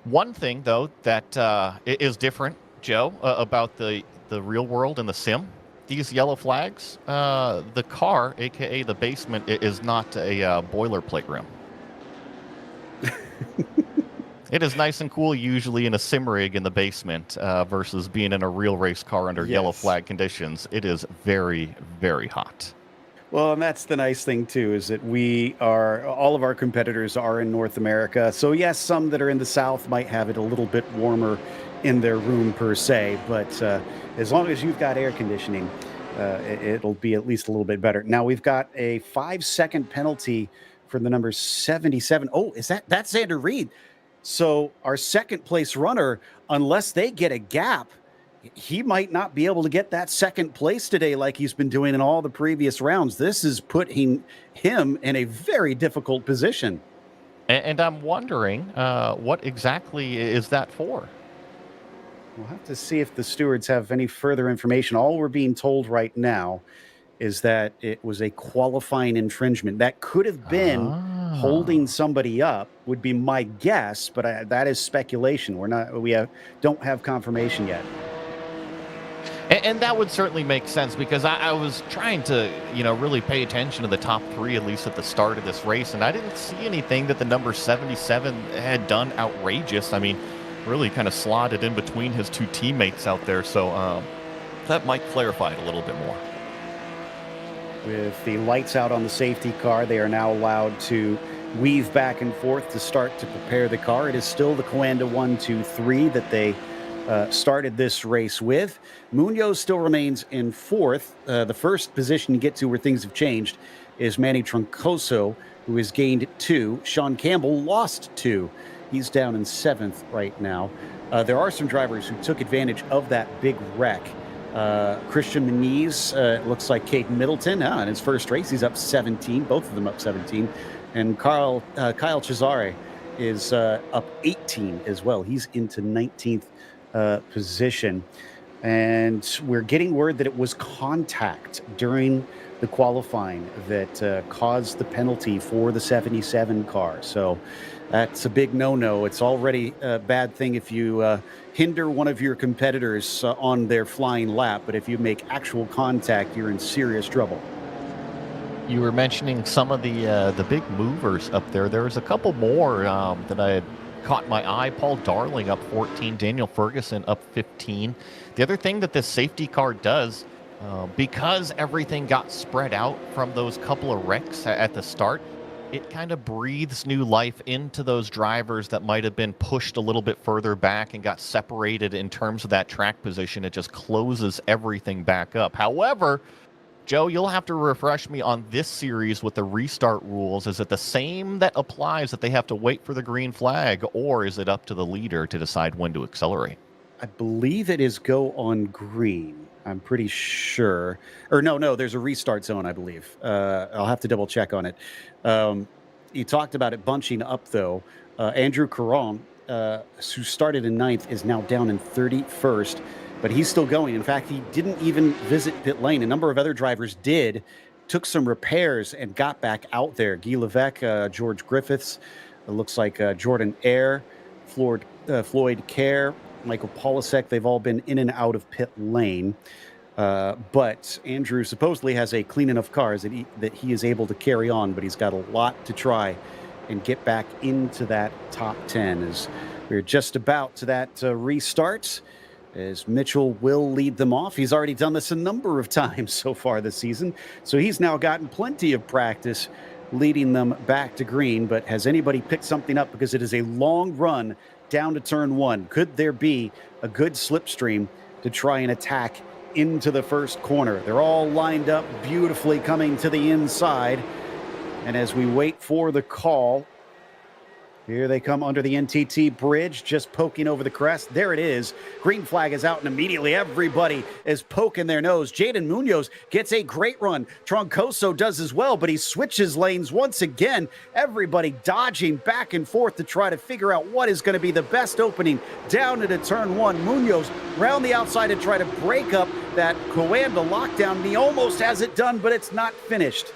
One thing, though, that is different, Joe, about the real world and the sim, these yellow flags, the car, a.k.a. the basement, is not a boilerplate room. It is nice and cool usually in a sim rig in the basement versus being in a real race car under yellow flag conditions. It is very, very hot. Well, and that's the nice thing, too, is that all of our competitors are in North America. So, yes, some that are in the South might have it a little bit warmer in their room per se, but as long as you've got air conditioning, it'll be at least a little bit better. Now, we've got a 5-second penalty for the number 77. Oh, that's Xander Reed. So our second place runner, unless they get a gap, he might not be able to get that second place today like he's been doing in all the previous rounds. This is putting him in a very difficult position. And I'm wondering, what exactly is that for? We'll have to see if the stewards have any further information. All we're being told right now is that it was a qualifying infringement. That could have been holding somebody up, would be my guess, but that is speculation. We don't have confirmation yet. And that would certainly make sense because I was trying to, really pay attention to the top 3, at least at the start of this race, and I didn't see anything that the number 77 had done outrageous. I mean, really kind of slotted in between his 2 teammates out there, so that might clarify it a little bit more. With the lights out on the safety car, they are now allowed to weave back and forth to start to prepare the car. It is still the Coanda 1, 2, 3 that they started this race with. Munoz still remains in 4th. The first position you get to where things have changed is Manny Troncoso, who has gained 2. Sean Campbell lost 2. He's down in 7th right now. There are some drivers who took advantage of that big wreck. Christian Muniz, looks like Caden Middleton, in his first race, he's up 17, both of them up 17. And Kyle Cesare is up 18 as well. He's into 19th position. And we're getting word that it was contact during the qualifying that caused the penalty for the 77 car. So that's a big no-no. It's already a bad thing if you hinder one of your competitors on their flying lap, but if you make actual contact, you're in serious trouble. You were mentioning some of the big movers up there. There was a couple more that I had caught my eye. Paul Darling up 14, Daniel Ferguson up 15. The other thing that this safety car does, because everything got spread out from those couple of wrecks at the start, it kind of breathes new life into those drivers that might have been pushed a little bit further back and got separated in terms of that track position. It just closes everything back up. However, Joe, you'll have to refresh me on this series with the restart rules. Is it the same that applies, that they have to wait for the green flag, or is it up to the leader to decide when to accelerate? I believe it is go on green. I'm pretty sure. Or no, there's a restart zone, I believe. I'll have to double check on it. You talked about it bunching up, though. Andrew Caron, who started in 9th, is now down in 31st, but he's still going. In fact, he didn't even visit pit lane. A number of other drivers did, took some repairs, and got back out there. Guy Levesque, George Griffiths, it looks like Jordan Eyre, Floyd Kerr, Michael Polisek, they've all been in and out of pit lane. But Andrew supposedly has a clean enough car that he is able to carry on, but he's got a lot to try and get back into that top 10 as we're just about to that restart, as Mitchell will lead them off. He's already done this a number of times so far this season, so he's now gotten plenty of practice leading them back to green. But has anybody picked something up? Because it is a long run down to turn 1. Could there be a good slipstream to try and attack into the first corner? They're all lined up beautifully coming to the inside. And as we wait for the call, here they come under the NTT bridge, just poking over the crest. There it is. Green flag is out, and immediately everybody is poking their nose. Jaden Munoz gets a great run. Troncoso does as well, but he switches lanes once again. Everybody dodging back and forth to try to figure out what is going to be the best opening down into turn 1. Munoz round the outside to try to break up that Coanda lockdown. He almost has it done, but it's not finished.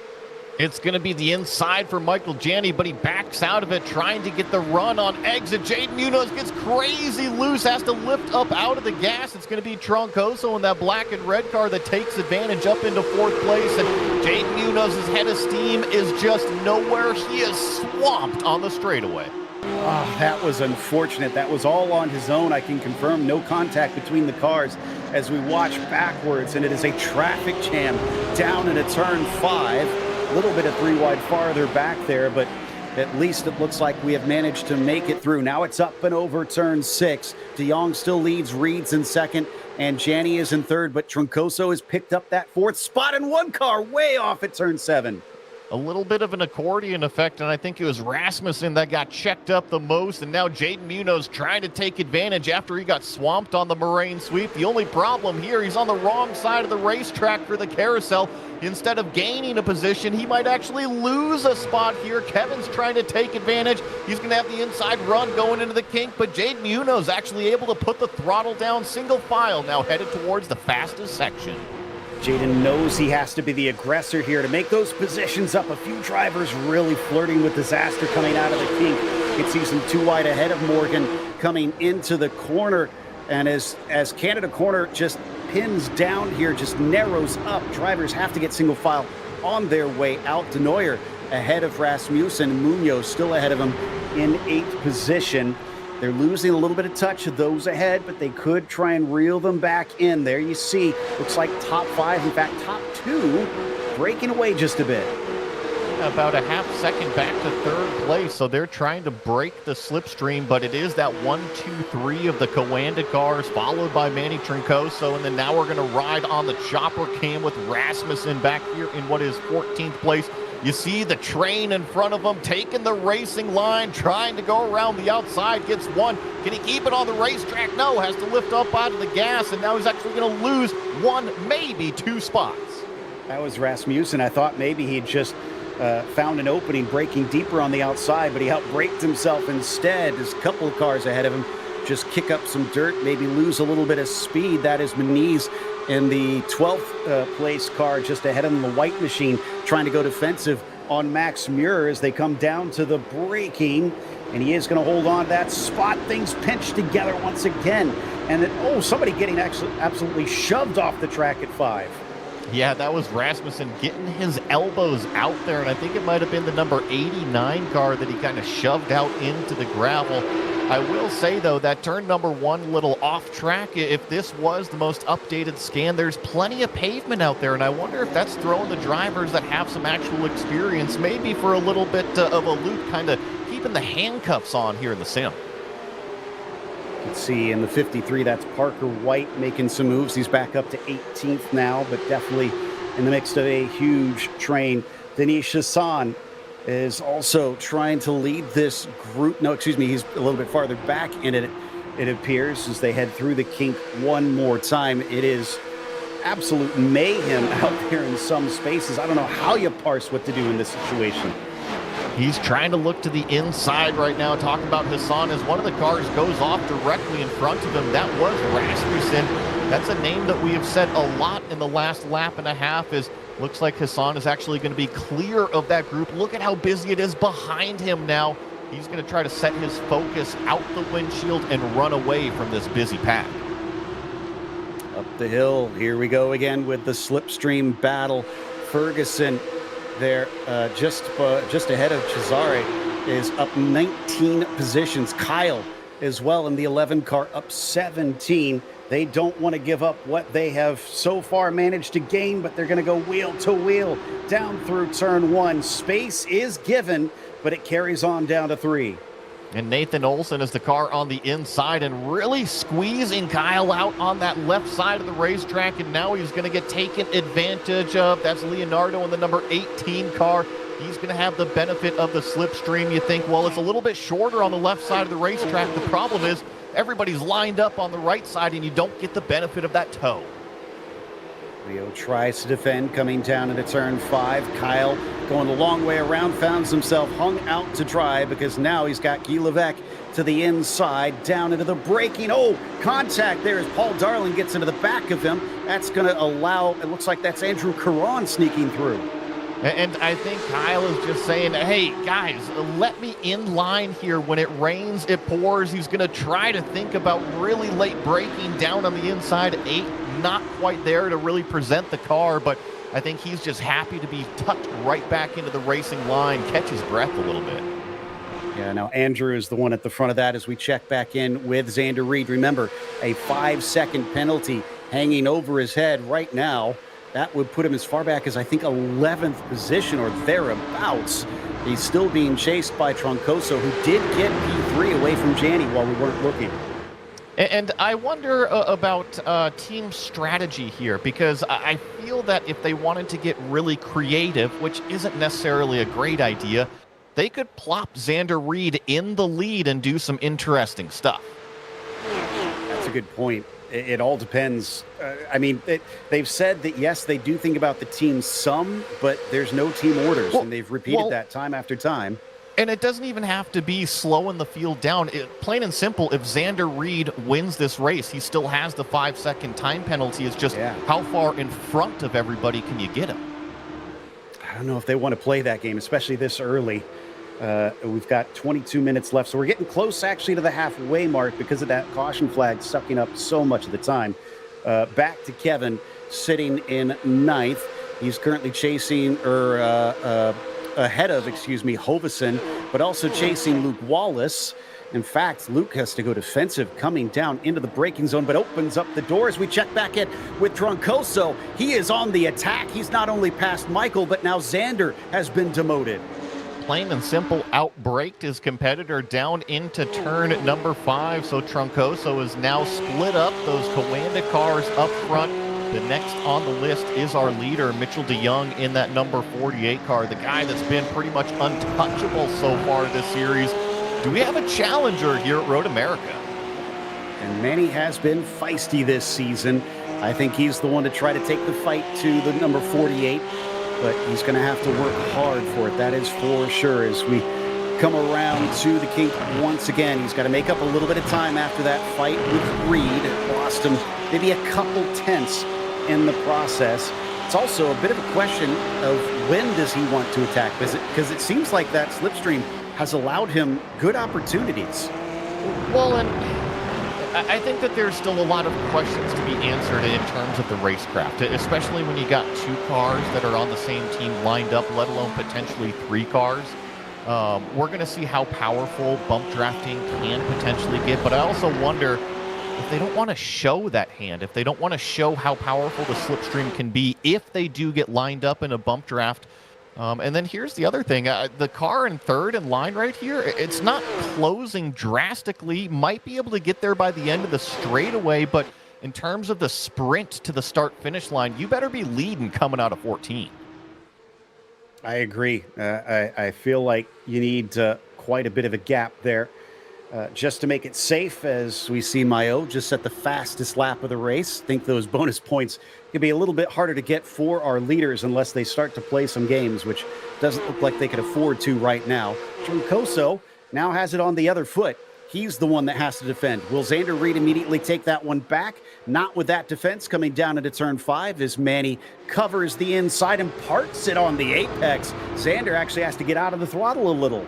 It's going to be the inside for Michael Janney, but he backs out of it, trying to get the run on exit. Jaden Munoz gets crazy loose, has to lift up out of the gas. It's going to be Troncoso in that black and red car that takes advantage up into 4th place. And Jaden Munoz's head of steam is just nowhere. He is swamped on the straightaway. Oh, that was unfortunate. That was all on his own. I can confirm no contact between the cars as we watch backwards, and it is a traffic jam down into turn 5. A little bit of 3 wide farther back there, but at least it looks like we have managed to make it through. Now it's up and over turn 6. De Jong still leads, Reed's in 2nd, and Janney is in 3rd, but Troncoso has picked up that 4th spot in one car way off at turn 7. A little bit of an accordion effect, and I think it was Rasmussen that got checked up the most, and now Jaden Munoz trying to take advantage after he got swamped on the Moraine sweep. The only problem here, he's on the wrong side of the racetrack for the carousel. Instead of gaining a position, he might actually lose a spot here. Kevin's trying to take advantage. He's going to have the inside run going into the kink, but Jaden Munoz actually able to put the throttle down single file, now headed towards the fastest section. Jaden knows he has to be the aggressor here to make those positions up. A few drivers really flirting with disaster coming out of the kink. You can see some 2 wide ahead of Morgan coming into the corner. And as Canada Corner just pins down here, just narrows up, drivers have to get single file on their way out. Denoyer ahead of Rasmussen. Munoz still ahead of him in 8th position. They're losing a little bit of touch of those ahead, but they could try and reel them back in. There you see, looks like top 5, in fact, top 2, breaking away just a bit. About a half second back to 3rd place, so they're trying to break the slipstream, but it is that 1, 2, 3 of the Coanda cars, followed by Manny Troncoso, and then now we're going to ride on the chopper cam with Rasmussen back here in what is 14th place. You see the train in front of him taking the racing line, trying to go around the outside, gets 1. Can he keep it on the racetrack? No, has to lift up out of the gas, and now he's actually going to lose 1, maybe 2 spots. That was Rasmussen. I thought maybe he'd just found an opening breaking deeper on the outside, but he outbraked himself instead. There's a couple of cars ahead of him just kick up some dirt, maybe lose a little bit of speed. That is Meniz in the 12th place car just ahead of him, the white machine, trying to go defensive on Max Muir as they come down to the braking, and he is going to hold on to that spot. Things pinched together once again, and then, somebody getting absolutely shoved off the track at 5. Yeah, that was Rasmussen getting his elbows out there, and I think it might have been the number 89 car that he kind of shoved out into the gravel. I will say, though, that turn number 1 little off track, if this was the most updated scan, there's plenty of pavement out there, and I wonder if that's throwing the drivers that have some actual experience maybe for a little bit of a loop, kind of keeping the handcuffs on here in the sim. You can see in the 53, that's Parker White making some moves. He's back up to 18th now, but definitely in the midst of a huge train. Dinesh Hassan is also trying to lead this group. No, excuse me, he's a little bit farther back in it, it appears, as they head through the kink one more time. It is absolute mayhem out there in some spaces. I don't know how you parse what to do in this situation. He's trying to look to the inside right now. Talking about Hassan as one of the cars goes off directly in front of him. That was Rasmussen. That's a name that we have said a lot in the last lap and a half. Looks like Hassan is actually going to be clear of that group. Look at how busy it is behind him now. He's going to try to set his focus out the windshield and run away from this busy pack. Up the hill, here we go again with the slipstream battle. Ferguson there just ahead of Cesare is up 19 positions. Kyle as well in the 11 car up 17. They don't want to give up what they have so far managed to gain, but they're going to go wheel to wheel down through turn one. Space is given, but it carries on down to 3. And Nathan Olson is the car on the inside and really squeezing Kyle out on that left side of the racetrack. And now he's going to get taken advantage of. That's Leonardo in the number 18 car. He's going to have the benefit of the slipstream. You think, well, it's a little bit shorter on the left side of the racetrack. The problem is everybody's lined up on the right side and you don't get the benefit of that toe. Leo tries to defend coming down into turn 5. Kyle going a long way around, finds himself hung out to dry because now he's got Guy Levesque to the inside, down into the braking. Oh, contact there as Paul Darling gets into the back of him. That's going to allow, it looks like that's Andrew Caron sneaking through. And I think Kyle is just saying, hey, guys, let me in line here. When it rains, it pours. He's going to try to think about really late braking down on the inside 8. Not quite there to really present the car, but I think he's just happy to be tucked right back into the racing line, catch his breath a little bit. Yeah, now Andrew is the one at the front of that as we check back in with Xander Reed. Remember, a 5-second penalty hanging over his head right now. That would put him as far back as, I think, 11th position or thereabouts. He's still being chased by Troncoso, who did get P3 away from Janney while we weren't looking. And I wonder about team strategy here, because I feel that if they wanted to get really creative, which isn't necessarily a great idea, they could plop Xander Reed in the lead and do some interesting stuff. That's a good point. It all depends. I mean, they've said that, yes, they do think about the team some, but there's no team orders, and they've repeated that time after time. And it doesn't even have to be slowing the field down. Plain and simple, if Xander Reed wins this race, he still has the 5-second time penalty. It's just how far in front of everybody can you get him? I don't know if they want to play that game, especially this early. We've got 22 minutes left, so we're getting close actually to the halfway mark because of that caution flag sucking up so much of the time. Back to Kevin, sitting in 9th. He's currently chasing, ahead of, Hovison, but also chasing Luke Wallace. In fact, Luke has to go defensive coming down into the braking zone, but opens up the door as we check back in with Troncoso. He is on the attack. He's not only passed Michael, but now Xander has been demoted. Plain and simple, outbraked his competitor down into turn number 5. So Troncoso is now split up those Coanda cars up front. The next on the list is our leader, Mitchell DeYoung, in that number 48 car, the guy that's been pretty much untouchable so far this series. Do we have a challenger here at Road America? And Manny has been feisty this season. I think he's the one to try to take the fight to the number 48. But he's going to have to work hard for it. That is for sure. As we come around to the kink once again, he's got to make up a little bit of time after that fight with Reed. Lost him maybe a couple tenths in the process. It's also a bit of a question of when does he want to attack? Because it seems like that slipstream has allowed him good opportunities. Well, and I think that there's still a lot of questions to be answered in terms of the racecraft, especially when you got 2 cars that are on the same team lined up, let alone potentially 3 cars. We're going to see how powerful bump drafting can potentially get, but I also wonder if they don't want to show that hand, if they don't want to show how powerful the slipstream can be if they do get lined up in a bump draft. And then here's the other thing. The car in 3rd in line right here, it's not closing drastically. Might be able to get there by the end of the straightaway, but in terms of the sprint to the start-finish line, you better be leading coming out of 14. I agree. I feel like you need quite a bit of a gap there just to make it safe, as we see Mayo just set the fastest lap of the race. Think those bonus points could be a little bit harder to get for our leaders unless they start to play some games, which doesn't look like they could afford to right now. Troncoso now has it on the other foot. He's the one that has to defend. Will Xander Reed immediately take that one back? Not with that defense coming down into turn 5 as Manny covers the inside and parks it on the apex. Xander actually has to get out of the throttle a little.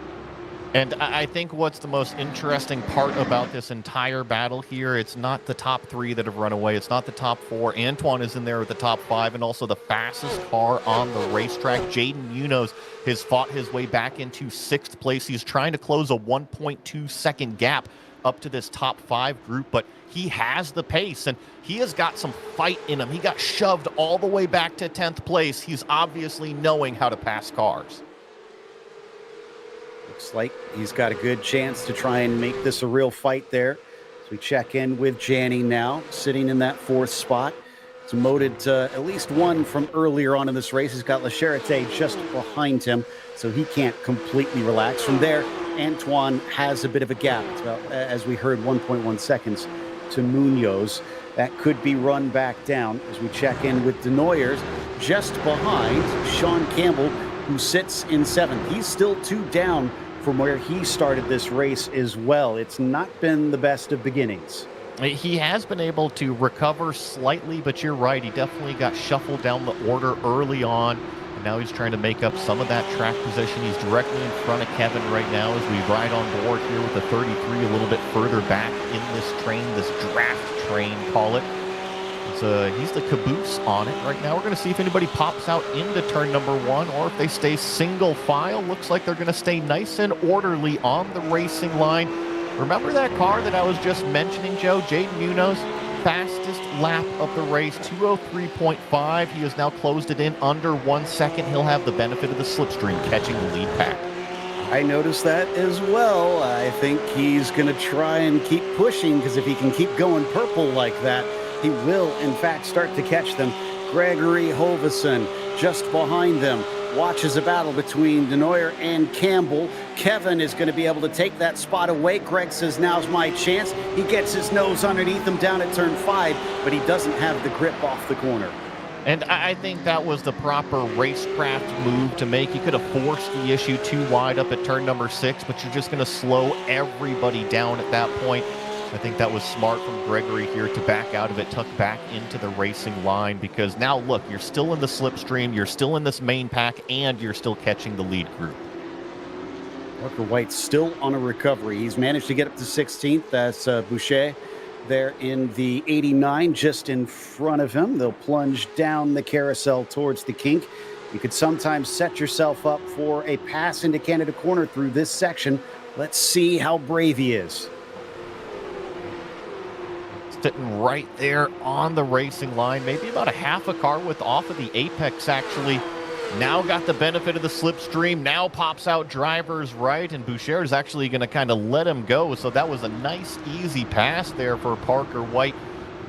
And I think what's the most interesting part about this entire battle here, it's not the top 3 that have run away. It's not the top 4. Antoine is in there with the top 5 and also the fastest car on the racetrack. Jaden Munoz has fought his way back into 6th place. He's trying to close a 1.2 second gap up to this top 5 group, but he has the pace and he has got some fight in him. He got shoved all the way back to 10th place. He's obviously knowing how to pass cars. Looks like he's got a good chance to try and make this a real fight there. So we check in with Janney now, sitting in that 4th spot. It's moted at least one from earlier on in this race. He's got La Charité just behind him, so he can't completely relax. From there, Antoine has a bit of a gap. It's about, as we heard, 1.1 seconds to Munoz. That could be run back down as we check in with Denoyers just behind Sean Campbell, who sits in 7th. He's still 2 down from where he started this race as well. It's not been the best of beginnings. He has been able to recover slightly, but you're right. He definitely got shuffled down the order early on. And now he's trying to make up some of that track position. He's directly in front of Kevin right now as we ride on board here with the 33 a little bit further back in this train, this draft train, call it. He's the caboose on it right now. We're going to see if anybody pops out into turn number 1 or if they stay single file. Looks like they're going to stay nice and orderly on the racing line. Remember that car that I was just mentioning, Joe? Jaden Munoz, fastest lap of the race, 2:03.5. He has now closed it in under 1 second. He'll have the benefit of the slipstream catching the lead pack. I noticed that as well. I think he's going to try and keep pushing, because if he can keep going purple like that, he will, in fact, start to catch them. Gregory Hoveson just behind them. Watches a battle between Denoyer and Campbell. Kevin is going to be able to take that spot away. Greg says, now's my chance. He gets his nose underneath him down at turn 5, but he doesn't have the grip off the corner. And I think that was the proper racecraft move to make. You could have forced the issue too wide up at turn number 6, but you're just going to slow everybody down at that point. I think that was smart from Gregory here to back out of it, tuck back into the racing line, because now, look, you're still in the slipstream, you're still in this main pack, and you're still catching the lead group. Parker White's still on a recovery. He's managed to get up to 16th. That's Boucher there in the 89, just in front of him. They'll plunge down the carousel towards the kink. You could sometimes set yourself up for a pass into Canada Corner through this section. Let's see how brave he is. Sitting right there on the racing line, maybe about a half a car width off of the apex, actually. Now got the benefit of the slipstream, now pops out driver's right, and Boucher is actually going to kind of let him go. So that was a nice, easy pass there for Parker White.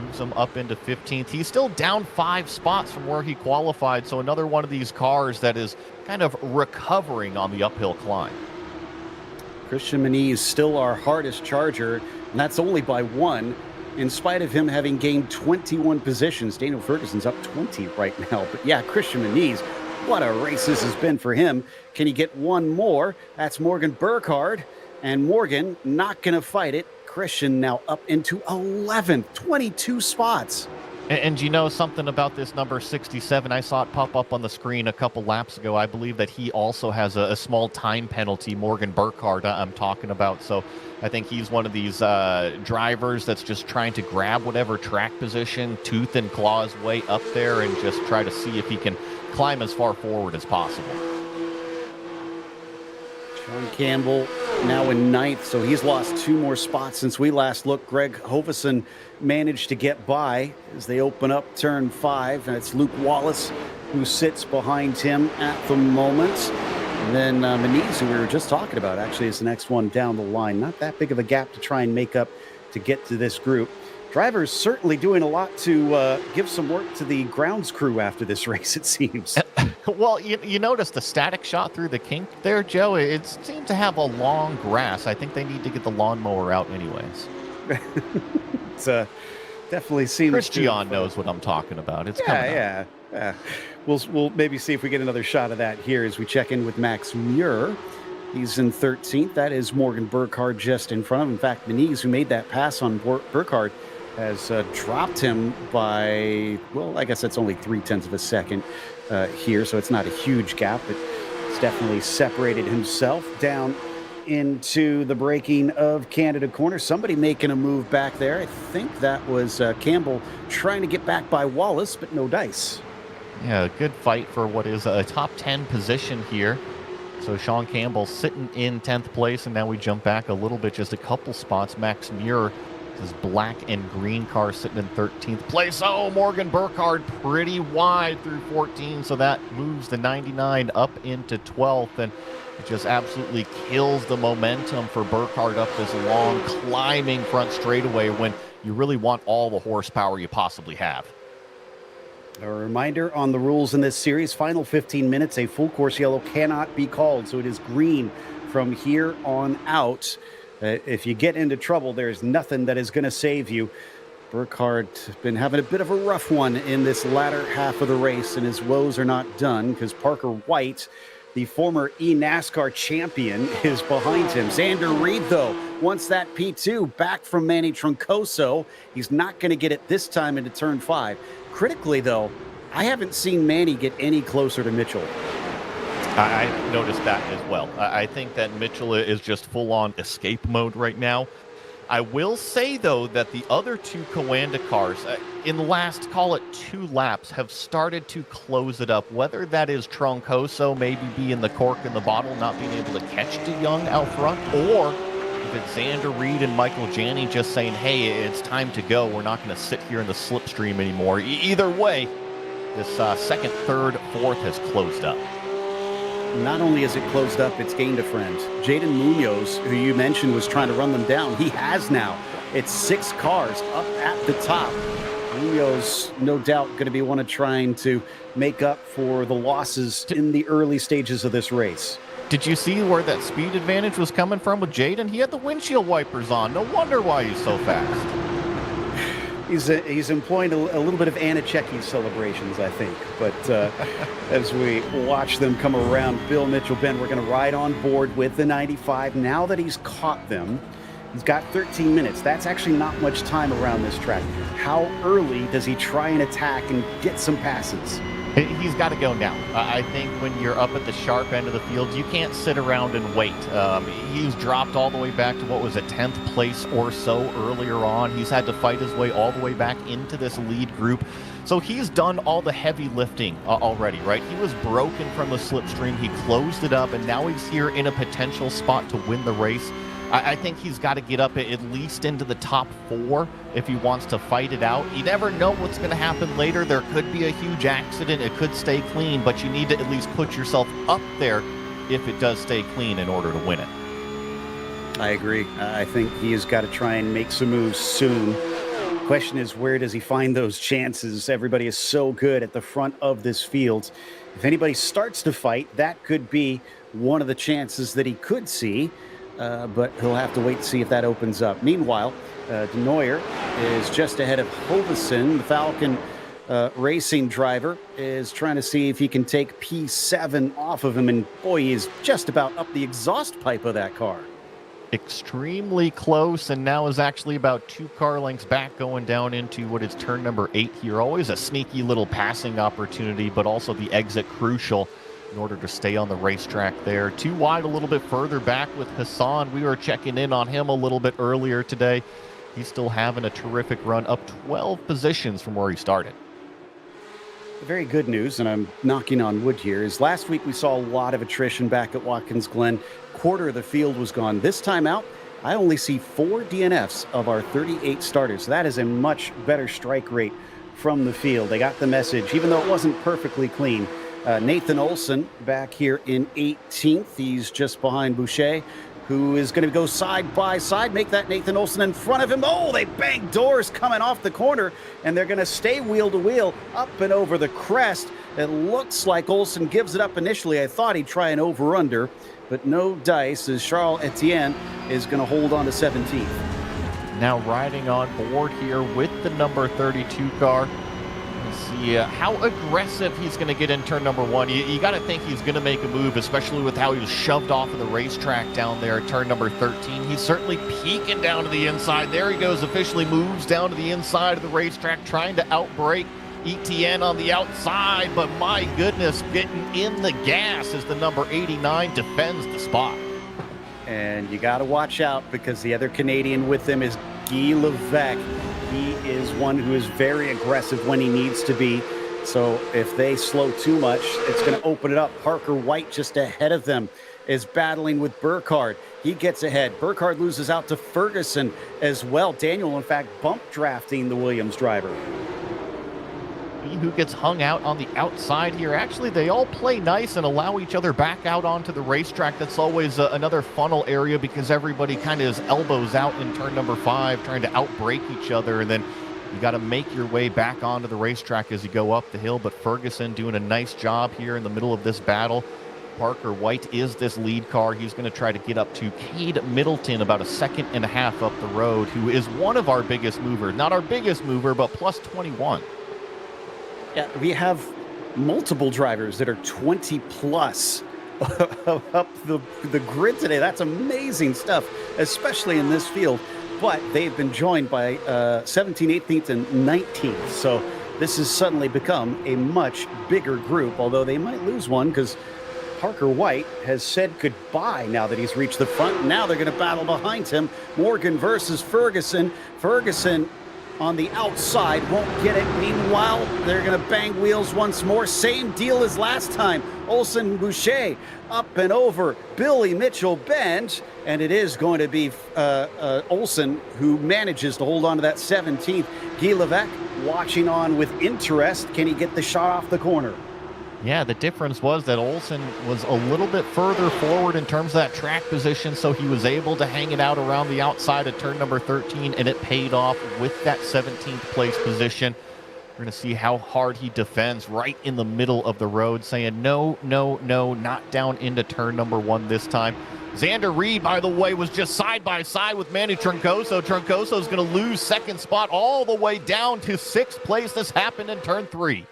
Moves him up into 15th. He's still down 5 spots from where he qualified, so another one of these cars that is kind of recovering on the uphill climb. Christian Moniz still our hardest charger, and that's only by 1. In spite of him having gained 21 positions. Daniel Ferguson's up 20 right now. But yeah, Christian Moniz, what a race this has been for him. Can he get one more? That's Morgan Burkhardt. And Morgan not going to fight it. Christian now up into 11th, 22 spots. And you know something about this number 67? I saw it pop up on the screen a couple laps ago. I believe that he also has a small time penalty, Morgan Burkhardt I'm talking about. So I think he's one of these drivers that's just trying to grab whatever track position, tooth and claw his way up there and just try to see if he can climb as far forward as possible. Sean Campbell now in 9th, so he's lost 2 more spots since we last looked. Greg Hoveson managed to get by as they open up turn 5, and it's Luke Wallace who sits behind him at the moment. And then Moniz, who we were just talking about, actually is the next one down the line. Not that big of a gap to try and make up to get to this group. Driver's certainly doing a lot to give some work to the grounds crew after this race, it seems. Well, you notice the static shot through the kink there, Joe? It seemed to have a long grass. I think they need to get the lawnmower out anyways. It's definitely seems Christian knows what I'm talking about. It's coming up. Yeah. We'll maybe see if we get another shot of that here as we check in with Max Muir. He's in 13th. That is Morgan Burkhardt just in front of him. In fact, Meniz, who made that pass on Burkhardt, has dropped him by, well, I guess that's only 0.3 of a second here, so it's not a huge gap, but it's definitely separated himself down into the braking of Canada corner. Somebody making a move back there. I think that was Campbell trying to get back by Wallace, but no dice. Yeah, good fight for what is a top 10 position here. So Sean Campbell sitting in 10th place, and now we jump back a little bit, just a couple spots. Max Muir, his black and green car, sitting in 13th place. Oh, Morgan Burkhardt pretty wide through 14, so that moves the 99 up into 12th, and it just absolutely kills the momentum for Burkhardt up this long climbing front straightaway when you really want all the horsepower you possibly have. A reminder on the rules in this series: final 15 minutes, a full course yellow cannot be called, so it is green from here on out. If you get into trouble, there's nothing that is going to save you. Burkhardt been having a bit of a rough one in this latter half of the race, and his woes are not done because Parker White, the former eNASCAR champion, is behind him. Xander Reed, though, wants that P2 back from Manny Troncoso. He's not going to get it this time into turn 5. Critically, though, I haven't seen Manny get any closer to Mitchell. I noticed that as well. I think that Mitchell is just full-on escape mode right now. I will say, though, that the other two Coanda cars, in the last, call it 2 laps, have started to close it up. Whether that is Troncoso maybe being the cork in the bottle, not being able to catch DeYoung out front, or if it's Xander Reed and Michael Janney just saying, hey, it's time to go. We're not going to sit here in the slipstream anymore. Either way, this second, third, fourth has closed up. Not only is it closed up, it's gained a friend. Jaden Munoz, who you mentioned was trying to run them down, he has now. It's 6 cars up at the top. Munoz, no doubt, going to be one of trying to make up for the losses in the early stages of this race. Did you see where that speed advantage was coming from with Jaden? He had the windshield wipers on. No wonder why he's so fast. He's employing a little bit of Anna Cecchi celebrations, I think. But as we watch them come around, Bill Mitchell, Ben, we're going to ride on board with the 95. Now that he's caught them, he's got 13 minutes. That's actually not much time around this track. How early does he try and attack and get some passes? He's got to go now. I think when you're up at the sharp end of the field, you can't sit around and wait. He's dropped all the way back to, what was it, 10th place or so earlier on. He's had to fight his way all the way back into this lead group. So he's done all the heavy lifting already, right? He was broken from the slipstream. He closed it up, and now he's here in a potential spot to win the race. I think he's got to get up at least into the top 4 if he wants to fight it out. You never know what's going to happen later. There could be a huge accident. It could stay clean, but you need to at least put yourself up there if it does stay clean in order to win it. I agree. I think he has got to try and make some moves soon. Question is, where does he find those chances? Everybody is so good at the front of this field. If anybody starts to fight, that could be one of the chances that he could see. But he'll have to wait to see if that opens up. Meanwhile, Denoyer is just ahead of Hoveson. The Falcon racing driver is trying to see if he can take P7 off of him. And boy, he is just about up the exhaust pipe of that car. Extremely close, and now is actually about 2 car lengths back going down into what is turn number 8 here. Always a sneaky little passing opportunity, but also the exit crucial in order to stay on the racetrack there. Too wide a little bit further back with Hassan. We were checking in on him a little bit earlier today. He's still having a terrific run, up 12 positions from where he started. The very good news, and I'm knocking on wood here, is last week we saw a lot of attrition back at Watkins Glen. Quarter of the field was gone. This time out, I only see 4 DNFs of our 38 starters. So that is a much better strike rate from the field. They got the message, even though it wasn't perfectly clean. Nathan Olson back here in 18th. He's just behind Boucher. who is going to go side by side, make that Nathan Olsen in front of him. Oh, they bang doors coming off the corner, and they're going to stay wheel to wheel up and over the crest. It looks like Olsen gives it up initially. I thought he'd try an over-under, but no dice as Charles Etienne is going to hold on to 17th. Now riding on board here with the number 32 car. Let's see how aggressive he's going to get in turn number 1. You got to think he's going to make a move, especially with how he was shoved off of the racetrack down there at turn number 13. He's certainly peeking down to the inside. There he goes, officially moves down to the inside of the racetrack, trying to outbrake Etienne on the outside, but my goodness, getting in the gas as the number 89 defends the spot. And you got to watch out because the other Canadian with him is Guy Levesque. He is one who is very aggressive when he needs to be. So if they slow too much, it's going to open it up. Parker White just ahead of them is battling with Burkhardt. He gets ahead. Burkhardt loses out to Ferguson as well. Daniel, in fact, bump drafting the Williams driver. Who gets hung out on the outside here. Actually, they all play nice and allow each other back out onto the racetrack. That's always another funnel area because everybody kind of is elbows out in turn number 5, trying to outbrake each other, and then you got to make your way back onto the racetrack as you go up the hill. But Ferguson doing a nice job here in the middle of this battle. Parker White is this lead car. He's going to try to get up to Cade Middleton, about a second and a half up the road, who is one of our biggest movers. Not our biggest mover, but plus 21. Yeah, we have multiple drivers that are 20 plus up the grid today. That's amazing stuff, especially in this field. But they've been joined by 17th, 18th, and 19th. So this has suddenly become a much bigger group, although they might lose one because Parker White has said goodbye now that he's reached the front. Now they're going to battle behind him. Morgan versus Ferguson. Ferguson on the outside won't get it. Meanwhile, they're going to bang wheels once more. Same deal as last time. Olsen Boucher up and over Billy Mitchell Benz, and it is going to be Olsen who manages to hold on to that 17th. Guy Levesque watching on with interest. Can he get the shot off the corner? Yeah, the difference was that Olsen was a little bit further forward in terms of that track position, so he was able to hang it out around the outside of turn number 13, and it paid off with that 17th place position. We're going to see how hard he defends right in the middle of the road, saying no, no, no, not down into turn number 1 this time. Xander Reed, by the way, was just side by side with Manny Troncoso. Troncoso's going to lose second spot all the way down to 6th place. This happened in turn 3.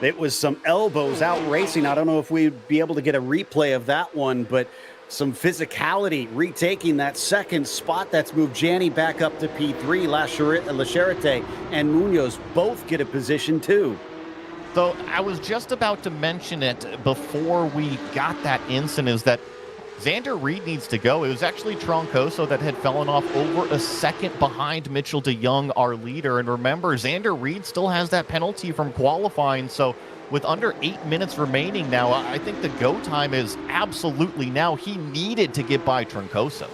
It was some elbows out racing. I don't know if we'd be able to get a replay of that one, but some physicality retaking that second spot. That's moved Janney back up to P3. La Charité and Munoz both get a position too. So I was just about to mention it before we got that incident, is that Xander Reed needs to go. It was actually Troncoso that had fallen off over a second behind Mitchell DeYoung, our leader. And remember, Xander Reed still has that penalty from qualifying. So with under 8 minutes remaining now, I think the go time is absolutely now. He needed to get by Troncoso.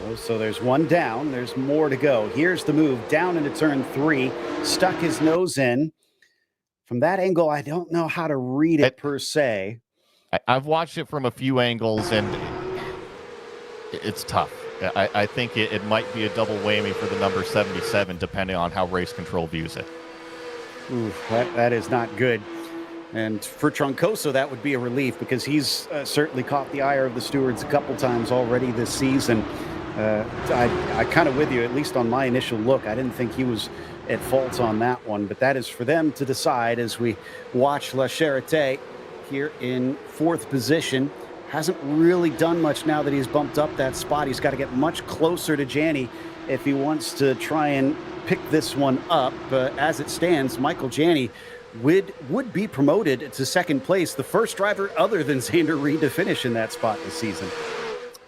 Oh, so there's one down. There's more to go. Here's the move down into turn 3. Stuck his nose in. From that angle, I don't know how to read it per se. I've watched it from a few angles, and it's tough. I think it might be a double whammy for the number 77, depending on how race control views it. Ooh, that is not good. And for Troncoso, that would be a relief because he's certainly caught the ire of the stewards a couple times already this season. I kind of with you, at least on my initial look. I didn't think he was at fault on that one, but that is for them to decide as we watch La Charité here in 4th position. Hasn't really done much now that he's bumped up that spot. He's got to get much closer to Janney if he wants to try and pick this one up. As it stands, Michael Janney would be promoted to 2nd place, the first driver other than Xander Reed to finish in that spot this season.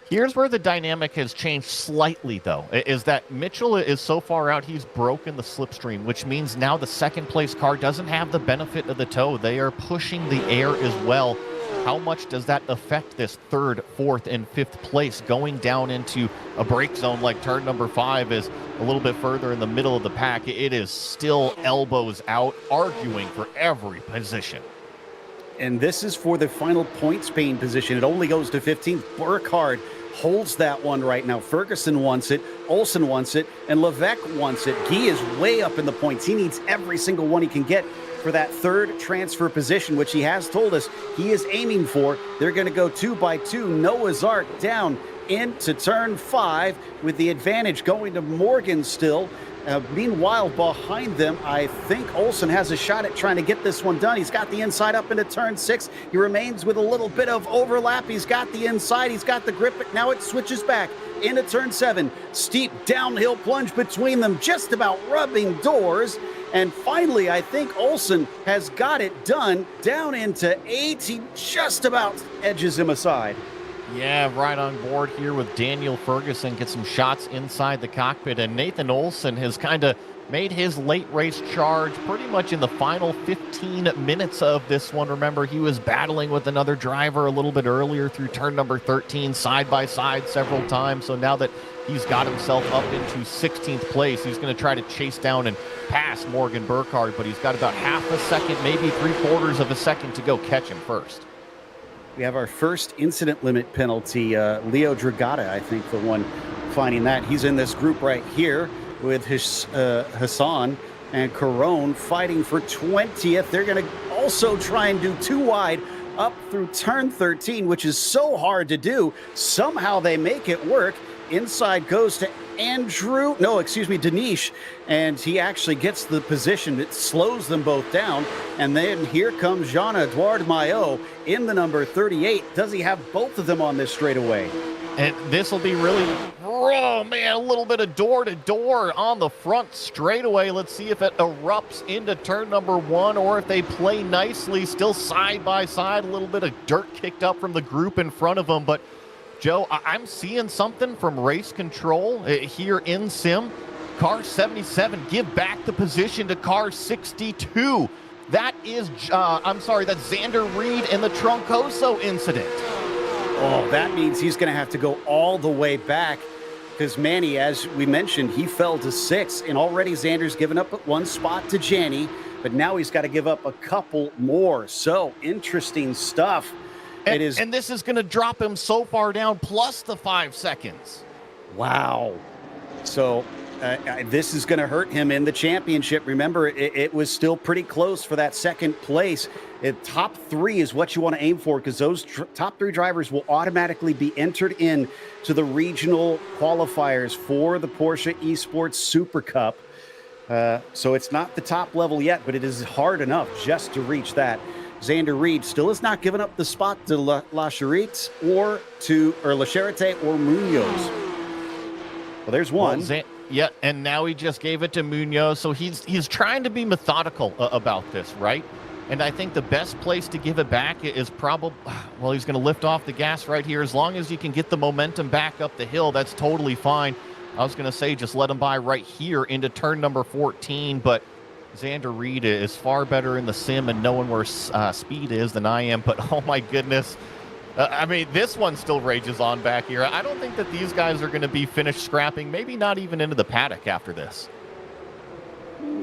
Here's where the dynamic has changed slightly, though, is that Mitchell is so far out, he's broken the slipstream, which means now the 2nd place car doesn't have the benefit of the tow. They are pushing the air as well. How much does that affect this 3rd, 4th, and 5th place? Going down into a break zone like turn number 5 is a little bit further in the middle of the pack. It is still elbows out, arguing for every position. And this is for the final points paying position. It only goes to 15th. Burkhardt holds that one right now. Ferguson wants it, Olsen wants it, and Levesque wants it. Guy is way up in the points. He needs every single one he can get for that third transfer position, which he has told us he is aiming for. They're going to go 2 by 2. Noah's Ark down into turn 5 with the advantage going to Morgan still. Meanwhile, behind them, I think Olsen has a shot at trying to get this one done. He's got the inside up into turn 6. He remains with a little bit of overlap. He's got the inside. He's got the grip, but now it switches back into turn 7. Steep downhill plunge between them, just about rubbing doors. And finally, I think Olsen has got it done down into 8. He just about edges him aside. Yeah, right on board here with Daniel Ferguson. Get some shots inside the cockpit. And Nathan Olsen has kind of made his late race charge pretty much in the final 15 minutes of this one. Remember, he was battling with another driver a little bit earlier through turn number 13, side by side several times. So now that he's got himself up into 16th place, he's going to try to chase down and pass Morgan Burkhardt, but he's got about half a second, maybe 3/4 of a second to go catch him first. We have our first incident limit penalty. Leo Dragata, I think, the one finding that. He's in this group right here with his Hassan and Caron fighting for 20th. They're going to also try and do 2 wide up through turn 13, which is so hard to do. Somehow they make it work. Inside goes to Danish, and he actually gets the position. It slows them both down, and then here comes Jean-Edouard Maillot in the number 38. Does he have both of them on this straightaway? And this will be really, oh man, a little bit of door-to-door on the front straightaway. Let's see if it erupts into turn number 1 or if they play nicely, still side by side, a little bit of dirt kicked up from the group in front of them. But Joe, I'm seeing something from race control here in sim. Car 77 give back the position to car 62. That is, that's Xander Reed in the Troncoso incident. Oh, that means he's going to have to go all the way back because Manny, as we mentioned, he fell to 6, and already Xander's given up 1 spot to Janny, but now he's got to give up a couple more. So interesting stuff. And this is going to drop him so far down, plus the 5 seconds. Wow. So this is going to hurt him in the championship. Remember, it was still pretty close for that second place. Top 3 is what you want to aim for because those top 3 drivers will automatically be entered in to the regional qualifiers for the Porsche Esports Super Cup. So it's not the top level yet, but it is hard enough just to reach that. Xander Reed still has not given up the spot to La Charite or Munoz. Well, there's one. Yeah, and now he just gave it to Munoz. So he's trying to be methodical about this, right? And I think the best place to give it back is probably, well, he's going to lift off the gas right here. As long as you can get the momentum back up the hill, that's totally fine. I was going to say just let him by right here into turn number 14, but Xander Reed is far better in the sim and knowing where speed is than I am, but oh my goodness. I mean, this one still rages on back here. I don't think that these guys are going to be finished scrapping, maybe not even into the paddock after this.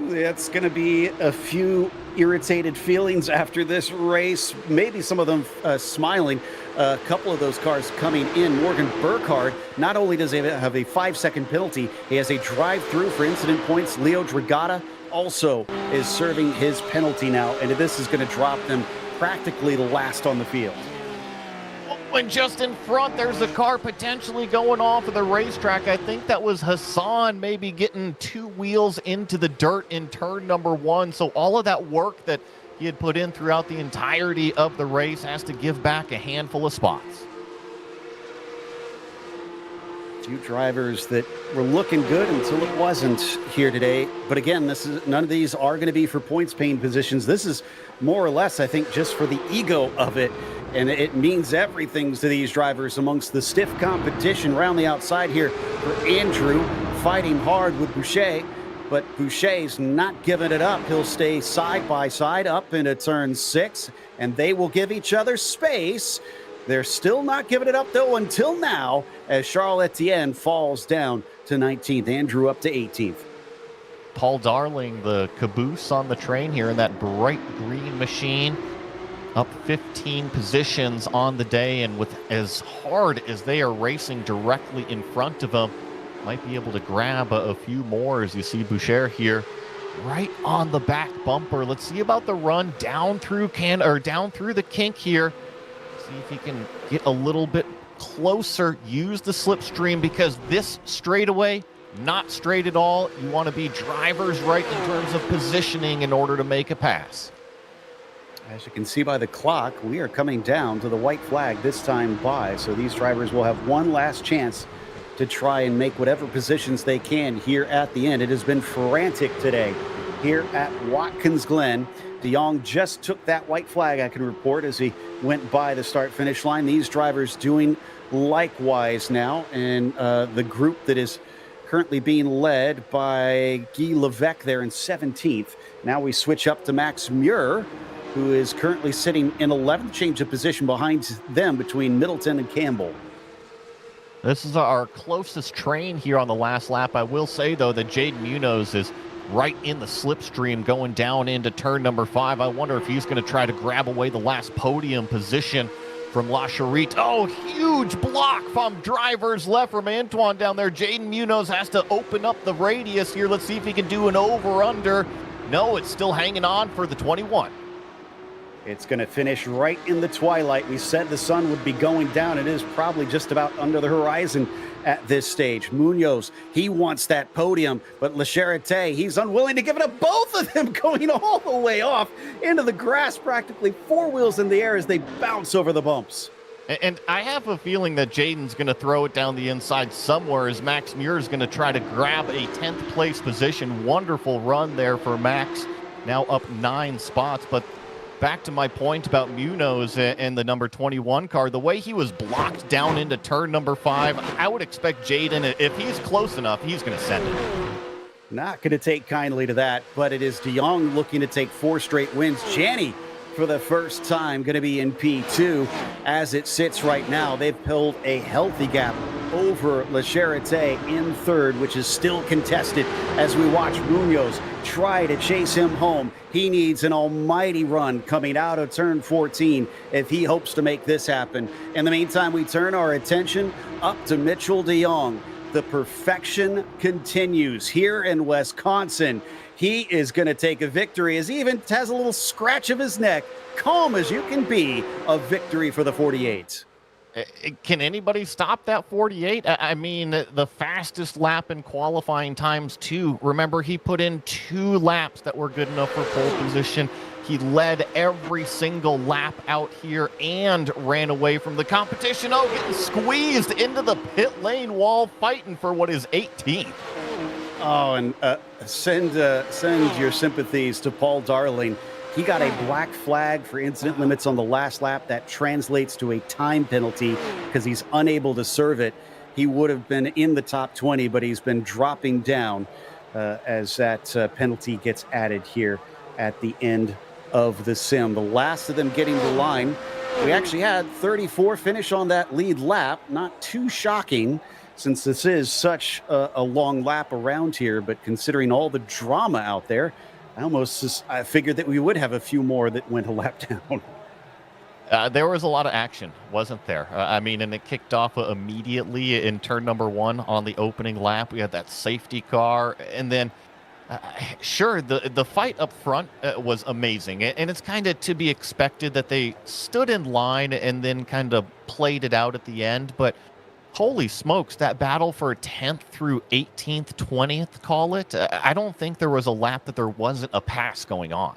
It's going to be a few irritated feelings after this race, maybe some of them smiling. A couple of those cars coming in. Morgan Burkhardt, not only does he have a 5-second penalty, he has a drive-through for incident points. Leo Dragata also is serving his penalty now, and this is going to drop them practically last on the field. And just in front, there's a car potentially going off of the racetrack. I think that was Hassan maybe getting 2 wheels into the dirt in turn number 1. So all of that work that he had put in throughout the entirety of the race has to give back a handful of spots. Few drivers that were looking good until it wasn't here today. But again, none of these are going to be for points paying positions. This is more or less, I think, just for the ego of it. And it means everything to these drivers amongst the stiff competition around the outside here for Andrew, fighting hard with Boucher. But Boucher's not giving it up. He'll stay side by side up into turn 6, and they will give each other space. They're still not giving it up, though, until now, as Charles Etienne falls down to 19th. Andrew up to 18th. Paul Darling, the caboose on the train here in that bright green machine. up 15 positions on the day, and with as hard as they are racing directly in front of them, might be able to grab a few more as you see Boucher here right on the back bumper. Let's see about the run down through down through the kink here. See if he can get a little bit closer, use the slipstream, because this straightaway, not straight at all. You want to be driver's right in terms of positioning in order to make a pass. As you can see by the clock, we are coming down to the white flag this time by, so these drivers will have one last chance to try and make whatever positions they can here at the end. It has been frantic today here at Watkins Glen. De Jong just took that white flag, I can report, as he went by the start-finish line. These drivers doing likewise now, and the group that is currently being led by Guy Levesque there in 17th. Now we switch up to Max Muir, who is currently sitting in 11th, change of position behind them between Middleton and Campbell. This is our closest train here on the last lap. I will say, though, that Jaden Munoz is right in the slipstream going down into turn number 5. I wonder if he's going to try to grab away the last podium position from La Charite. Oh, huge block from driver's left from Antoine down there. Jaden Munoz has to open up the radius here. Let's see if he can do an over-under. No, it's still hanging on for the 21. It's going to finish right in the twilight. We said the sun would be going down. It is probably just about under the horizon at this stage. Munoz, he wants that podium, but Le Charité, he's unwilling to give it up. Both of them going all the way off into the grass, practically 4 wheels in the air as they bounce over the bumps. And I have a feeling that Jaden's going to throw it down the inside somewhere as Max Muir is going to try to grab a 10th place position. Wonderful run there for Max, now up 9 spots, but back to my point about Munoz and the number 21 car, the way he was blocked down into turn number 5, I would expect Jaden, if he's close enough, he's going to send it. Not going to take kindly to that, but it is De Jong looking to take 4 straight wins. Janney, for the first time, going to be in P2. As it sits right now, they've pulled a healthy gap over Le Charité in 3rd, which is still contested as we watch Munoz try to chase him home. He needs an almighty run coming out of turn 14 if he hopes to make this happen. In the meantime, we turn our attention up to Mitchell de Jong. The perfection continues here in Wisconsin. He is going to take a victory as he even has a little scratch of his neck. Calm as you can be, a victory for the 48. Can anybody stop that 48? I mean, the fastest lap in qualifying times, too. Remember, he put in 2 laps that were good enough for pole position. He led every single lap out here and ran away from the competition. Oh, getting squeezed into the pit lane wall, fighting for what is 18th. Oh, and send your sympathies to Paul Darling. He got a black flag for incident limits on the last lap. That translates to a time penalty because he's unable to serve it. He would have been in the top 20, but he's been dropping down as that penalty gets added here at the end of the sim. The last of them getting the line. We actually had 34 finish on that lead lap. Not too shocking since this is such a long lap around here, but considering all the drama out there, I figured that we would have a few more that went a lap down. There was a lot of action, wasn't there? I mean, and it kicked off immediately in turn number 1 on the opening lap. We had that safety car, and then sure, the fight up front was amazing, and it's kind of to be expected that they stood in line and then kind of played it out at the end, but holy smokes, that battle for 10th through 18th, 20th, call it. I don't think there was a lap that there wasn't a pass going on.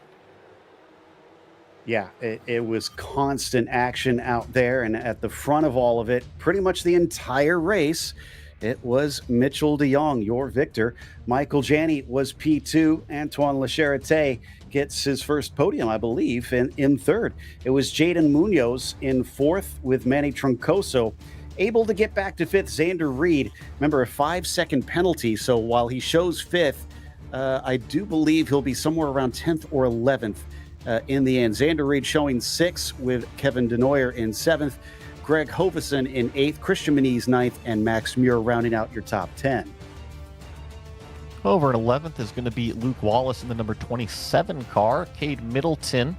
Yeah, it was constant action out there, and at the front of all of it, pretty much the entire race, it was Mitchell de Jong, your victor. Michael Janney was P2. Antoine Le Charité gets his first podium, I believe, in 3rd. It was Jaden Munoz in 4th with Manny Troncoso. Able to get back to 5th, Xander Reed. Remember, a 5-second penalty, so while he shows 5th, I do believe he'll be somewhere around 10th or 11th in the end. Xander Reed showing 6th with Kevin Denoyer in 7th, Greg Hoveson in 8th, Christian Moniz 9th, and Max Muir rounding out your top 10. Over at 11th is going to be Luke Wallace in the number 27 car. Cade Middleton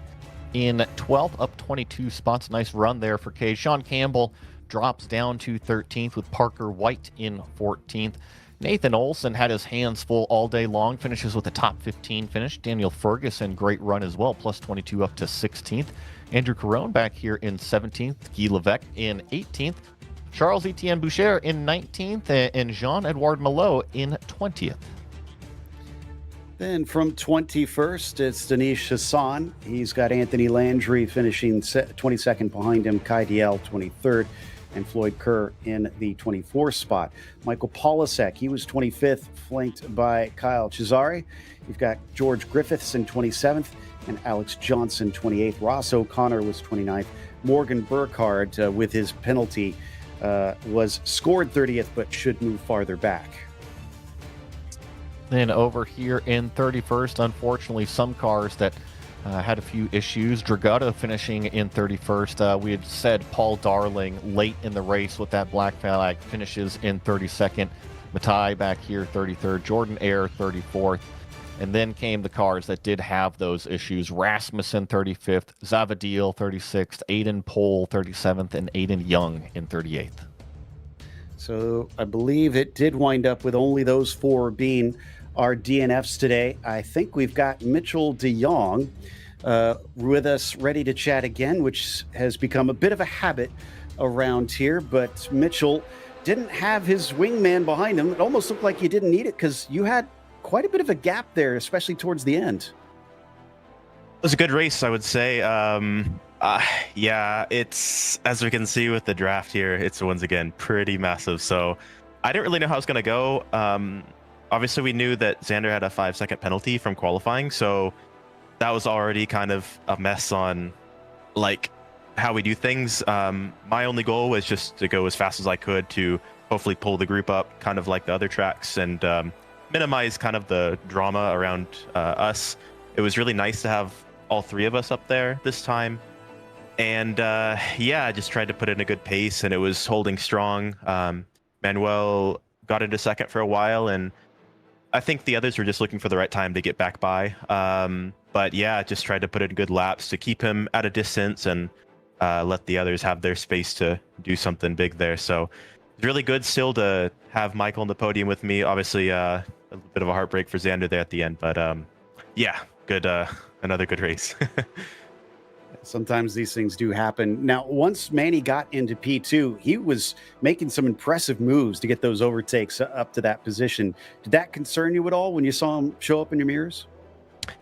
in 12th, up 22 spots. Nice run there for K. Sean Campbell drops down to 13th with Parker White in 14th. Nathan Olson had his hands full all day long, finishes with a top 15 finish. Daniel Ferguson, great run as well, plus 22 up to 16th. Andrew Carone back here in 17th. Guy Levesque in 18th. Charles Etienne Boucher in 19th, and Jean-Edouard Malot in 20th. Then from 21st, it's Danish Hassan. He's got Anthony Landry finishing 22nd behind him, Kai Diel 23rd, and Floyd Kerr in the 24th spot. Michael Polasek, he was 25th, flanked by Kyle Cesare. You've got George Griffiths in 27th, and Alex Johnson 28th. Ross O'Connor was 29th. Morgan Burkhardt, with his penalty, was scored 30th, but should move farther back. Then over here in 31st, unfortunately, some cars that had a few issues. Dragota finishing in 31st. We had said Paul Darling late in the race with that black flag finishes in 32nd. Matai back here 33rd. Jordan Ayer 34th. And then came the cars that did have those issues. Rasmussen 35th, Zavadil 36th, Aiden Pohl 37th, and Aiden Young in 38th. So I believe it did wind up with only those four being our DNFs today. I think we've got Mitchell DeYoung with us ready to chat again, which has become a bit of a habit around here. But Mitchell didn't have his wingman behind him. It almost looked like you didn't need it because you had quite a bit of a gap there, especially towards the end. It was a good race, I would say. Yeah, it's, as we can see with the draft here, it's once again pretty massive. So I didn't really know how it was going to go. Obviously, we knew that Xander had a 5-second penalty from qualifying, so that was already kind of a mess on like how we do things. My only goal was just to go as fast as I could to hopefully pull the group up, kind of like the other tracks, and minimize kind of the drama around us. It was really nice to have all three of us up there this time. And yeah, I just tried to put in a good pace, and it was holding strong. Manuel got into second for a while, and I think the others were just looking for the right time to get back by. But yeah, just tried to put in good laps to keep him at a distance and let the others have their space to do something big there. So it's really good still to have Michael on the podium with me. Obviously, a bit of a heartbreak for Xander there at the end, but yeah, good. Another good race. Sometimes these things do happen. Now, once Manny got into P2, he was making some impressive moves to get those overtakes up to that position. Did that concern you at all when you saw him show up in your mirrors?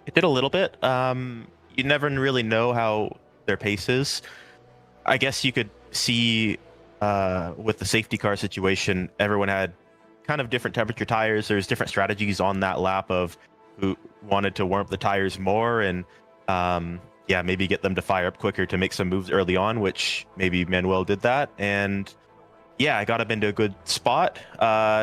It did a little bit. You never really know how their pace is. I guess you could see with the safety car situation, everyone had kind of different temperature tires. There's different strategies on that lap of who wanted to warm up the tires more and yeah, maybe get them to fire up quicker to make some moves early on, which maybe Manuel did that. And yeah, I got him into a good spot.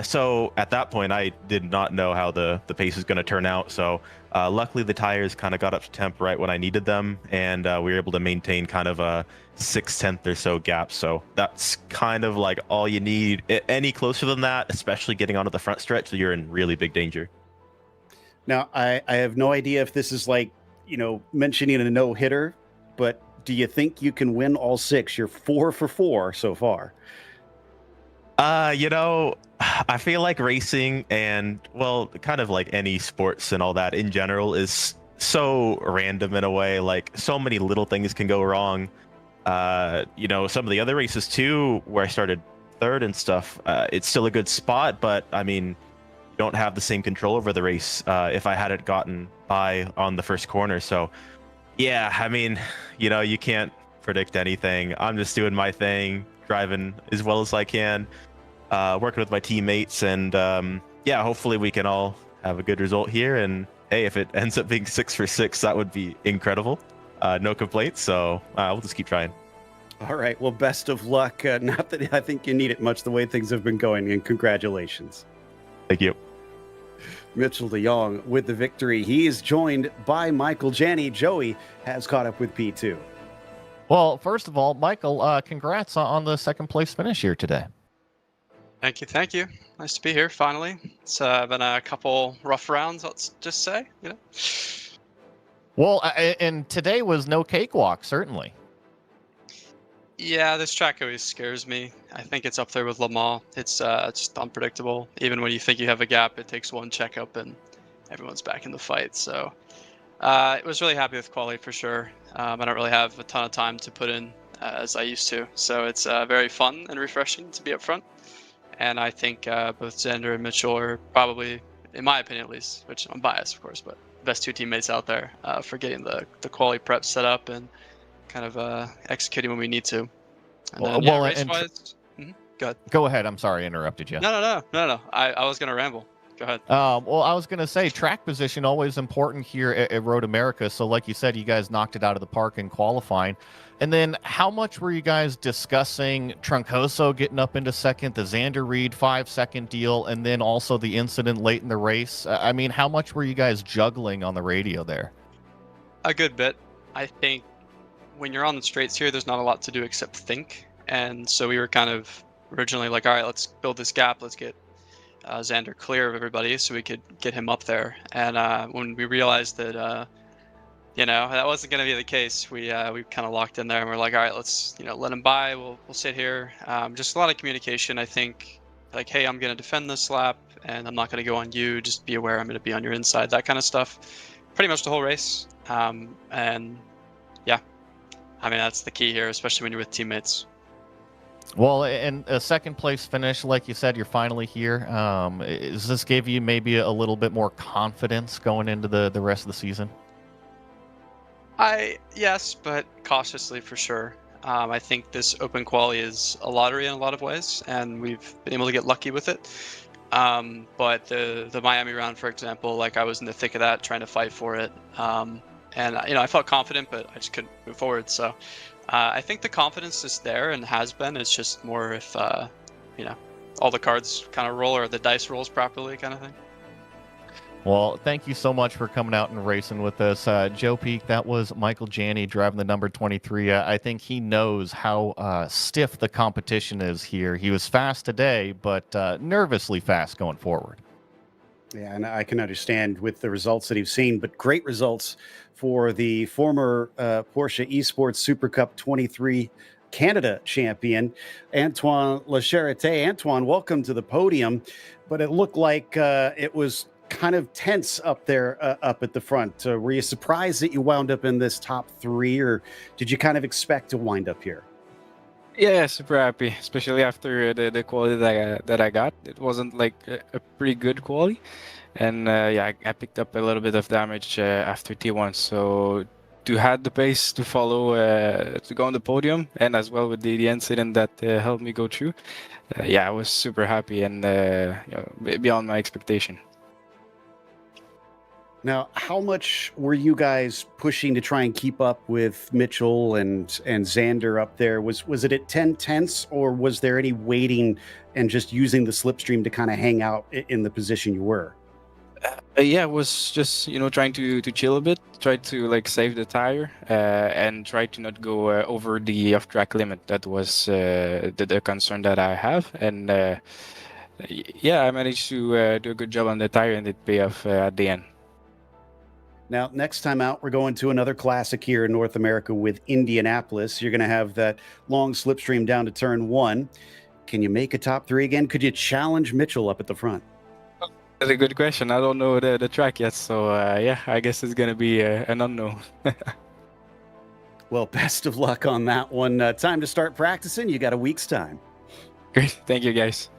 So at that point, I did not know how the pace was going to turn out. So luckily, the tires kind of got up to temp right when I needed them. And we were able to maintain kind of a 6/10 or so gap. So that's kind of like all you need. Any closer than that, especially getting onto the front stretch, you're in really big danger. Now, I have no idea if this is like, you know, mentioning a no-hitter, but do you think you can win all six? You're 4 for 4 so far. You know, I feel like racing and, well, kind of like any sports and all that in general is so random in a way. Like, so many little things can go wrong. You know, some of the other races too, where I started third and stuff, it's still a good spot, but I mean, you don't have the same control over the race if I hadn't gotten by on the first corner. So yeah, I mean, you know, you can't predict anything. I'm just doing my thing, driving as well as I can, working with my teammates, and yeah, hopefully we can all have a good result here. And hey, if it ends up being 6 for 6, that would be incredible. No complaints. So we'll just keep trying. All right. Well, best of luck. Not that I think you need it much the way things have been going, and congratulations. Thank you. Mitchell DeYoung with the victory. He is joined by Michael Janney. Joey has caught up with P2. Well, first of all, Michael, congrats on the second place finish here today. Thank you, thank you. Nice to be here finally. It's been a couple rough rounds, let's just say, you know. Well, and today was no cakewalk, certainly. Yeah, this track always scares me. I think it's up there with Le Mans. It's just unpredictable. Even when you think you have a gap, it takes one checkup and everyone's back in the fight. So I was really happy with quali for sure. I don't really have a ton of time to put in as I used to. So it's very fun and refreshing to be up front. And I think both Xander and Mitchell are probably, in my opinion at least, which I'm biased of course, but best two teammates out there for getting the quali prep set up and kind of executing when we need to. And then, yeah, race-wise, go ahead. Go ahead. I'm sorry I interrupted you. No. I was going to ramble. Go ahead. Well, I was going to say track position always important here at Road America. So like you said, you guys knocked it out of the park in qualifying. And then how much were you guys discussing Troncoso getting up into second, the Xander Reed 5-second deal, and then also the incident late in the race? I mean, how much were you guys juggling on the radio there? A good bit. I think when you're on the straights here, there's not a lot to do except think. And so we were kind of originally like, all right, let's build this gap. Let's get Xander clear of everybody so we could get him up there. And when we realized that, that wasn't going to be the case, we kind of locked in there and we're like, all right, let's, let him by. We'll sit here. Just a lot of communication. I think like, hey, I'm going to defend this lap and I'm not going to go on you. Just be aware I'm going to be on your inside, that kind of stuff. Pretty much the whole race. And yeah, I mean, that's the key here, especially when you're with teammates. Well, and a second place finish, like you said, you're finally here. Does this give you maybe a little bit more confidence going into the rest of the season? Yes, but cautiously for sure. I think this open quali is a lottery in a lot of ways, and we've been able to get lucky with it. But the Miami round, for example, like I was in the thick of that, trying to fight for it. And I felt confident, but I just couldn't move forward. So I think the confidence is there and has been. It's just more if all the cards kind of roll or the dice rolls properly, kind of thing. Well, thank you so much for coming out and racing with us. Joe Peak, that was Michael Janney driving the number 23. I think he knows how stiff the competition is here. He was fast today, but nervously fast going forward. Yeah, and I can understand with the results that he's seen, but great results for the former Porsche Esports Super Cup 23 Canada champion, Antoine Lacharité. Antoine, welcome to the podium, but it looked like it was kind of tense up there, up at the front. Were you surprised that you wound up in this top three, or did you kind of expect to wind up here? Yeah, super happy, especially after the quality that I got. It wasn't like a pretty good quality, and I picked up a little bit of damage after T1. So to have the pace to follow to go on the podium, and as well with the incident that helped me go through, I was super happy and beyond my expectation. Now, how much were you guys pushing to try and keep up with Mitchell and Xander up there? Was it at 10 tenths, or was there any waiting and just using the slipstream to kind of hang out in the position you were? It was just trying to chill a bit, try to like save the tire, and try to not go over the off-track limit. That was the concern that I have, and I managed to do a good job on the tire, and it paid off at the end. Now, next time out, we're going to another classic here in North America with Indianapolis. You're going to have that long slipstream down to turn 1. Can you make a top 3 again? Could you challenge Mitchell up at the front? That's a good question. I don't know the track yet, so I guess it's going to be an unknown. Well, best of luck on that one. Time to start practicing. You got a week's time. Great. Thank you, guys.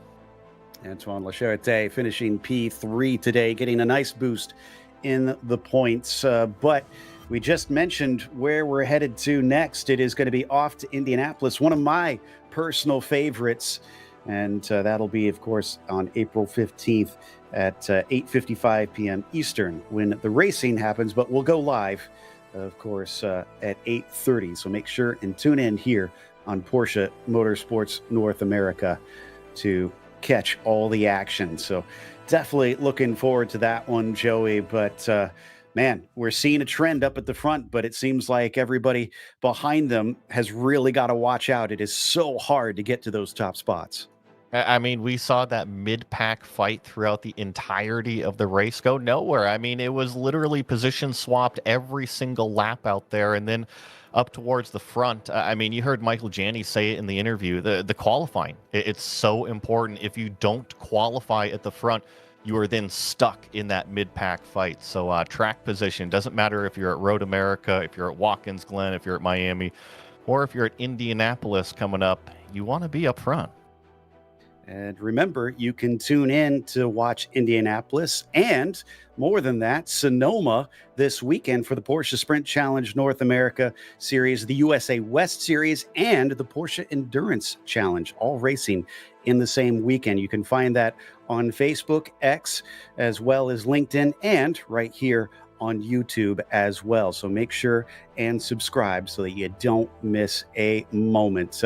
Antoine Lacharité finishing P3 today, getting a nice boost in the points. But we just mentioned where we're headed to next. It is going to be off to Indianapolis, one of my personal favorites. And that'll be, of course, on April 15th at 8:55 p.m. Eastern when the racing happens. But we'll go live, of course, at 8:30. So make sure and tune in here on Porsche Motorsports North America to catch all the action. So definitely looking forward to that one, Joey. But man, we're seeing a trend up at the front, but it seems like everybody behind them has really got to watch out. It is so hard to get to those top spots. I mean, we saw that mid-pack fight throughout the entirety of the race go nowhere. I mean, it was literally position swapped every single lap out there, and then up towards the front. I mean, you heard Michael Janney say it in the interview. The qualifying, it's so important. If you don't qualify at the front, you are then stuck in that mid-pack fight. So track position doesn't matter if you're at Road America, if you're at Watkins Glen, if you're at Miami, or if you're at Indianapolis coming up. You want to be up front. And remember, you can tune in to watch Indianapolis and, more than that, Sonoma this weekend for the Porsche Sprint Challenge North America Series, the USA West Series, and the Porsche Endurance Challenge, all racing in the same weekend. You can find that on Facebook, X, as well as LinkedIn, and right here on YouTube as well. So make sure and subscribe so that you don't miss a moment.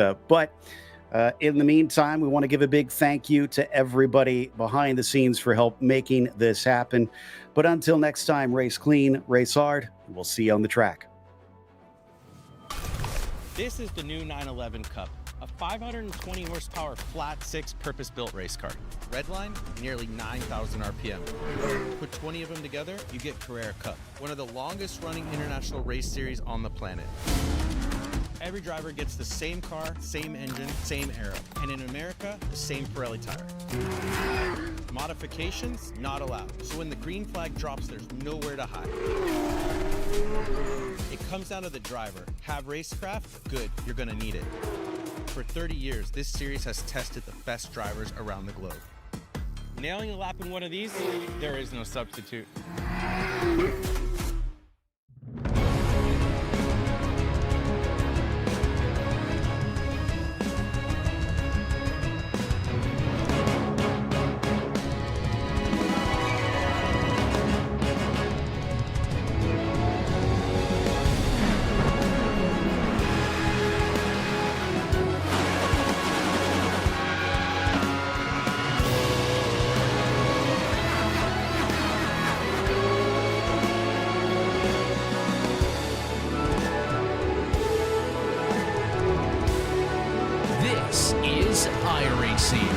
In the meantime, we want to give a big thank you to everybody behind the scenes for help making this happen. But until next time, race clean, race hard, and we'll see you on the track. This is the new 911 Cup, a 520 horsepower flat six purpose-built race car. Redline, nearly 9,000 RPM. Put 20 of them together, you get Carrera Cup, one of the longest running international race series on the planet. Every driver gets the same car, same engine, same aero, and in America, the same Pirelli tire. Modifications, not allowed. So when the green flag drops, there's nowhere to hide. It comes down to the driver. Have racecraft? Good, you're gonna need it. For 30 years, this series has tested the best drivers around the globe. Nailing a lap in one of these, there is no substitute. This is iRacing.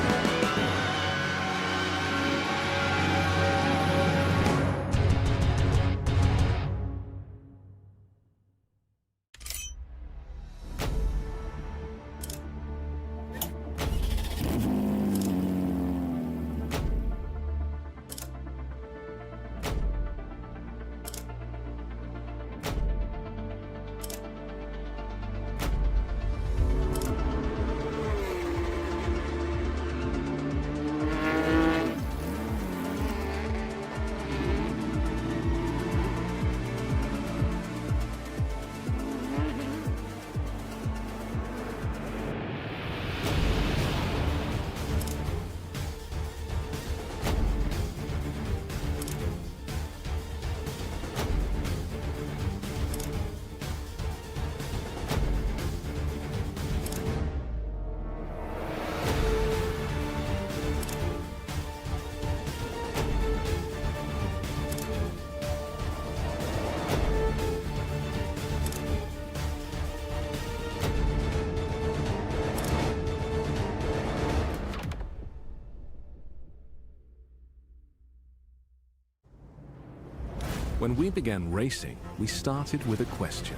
When we began racing, we started with a question.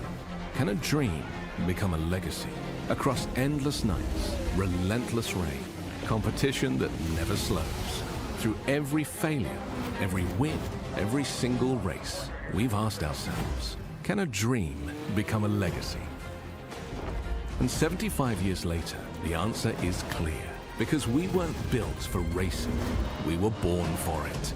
Can a dream become a legacy? Across endless nights, relentless rain, competition that never slows. Through every failure, every win, every single race, we've asked ourselves, can a dream become a legacy? And 75 years later, the answer is clear. Because we weren't built for racing, we were born for it.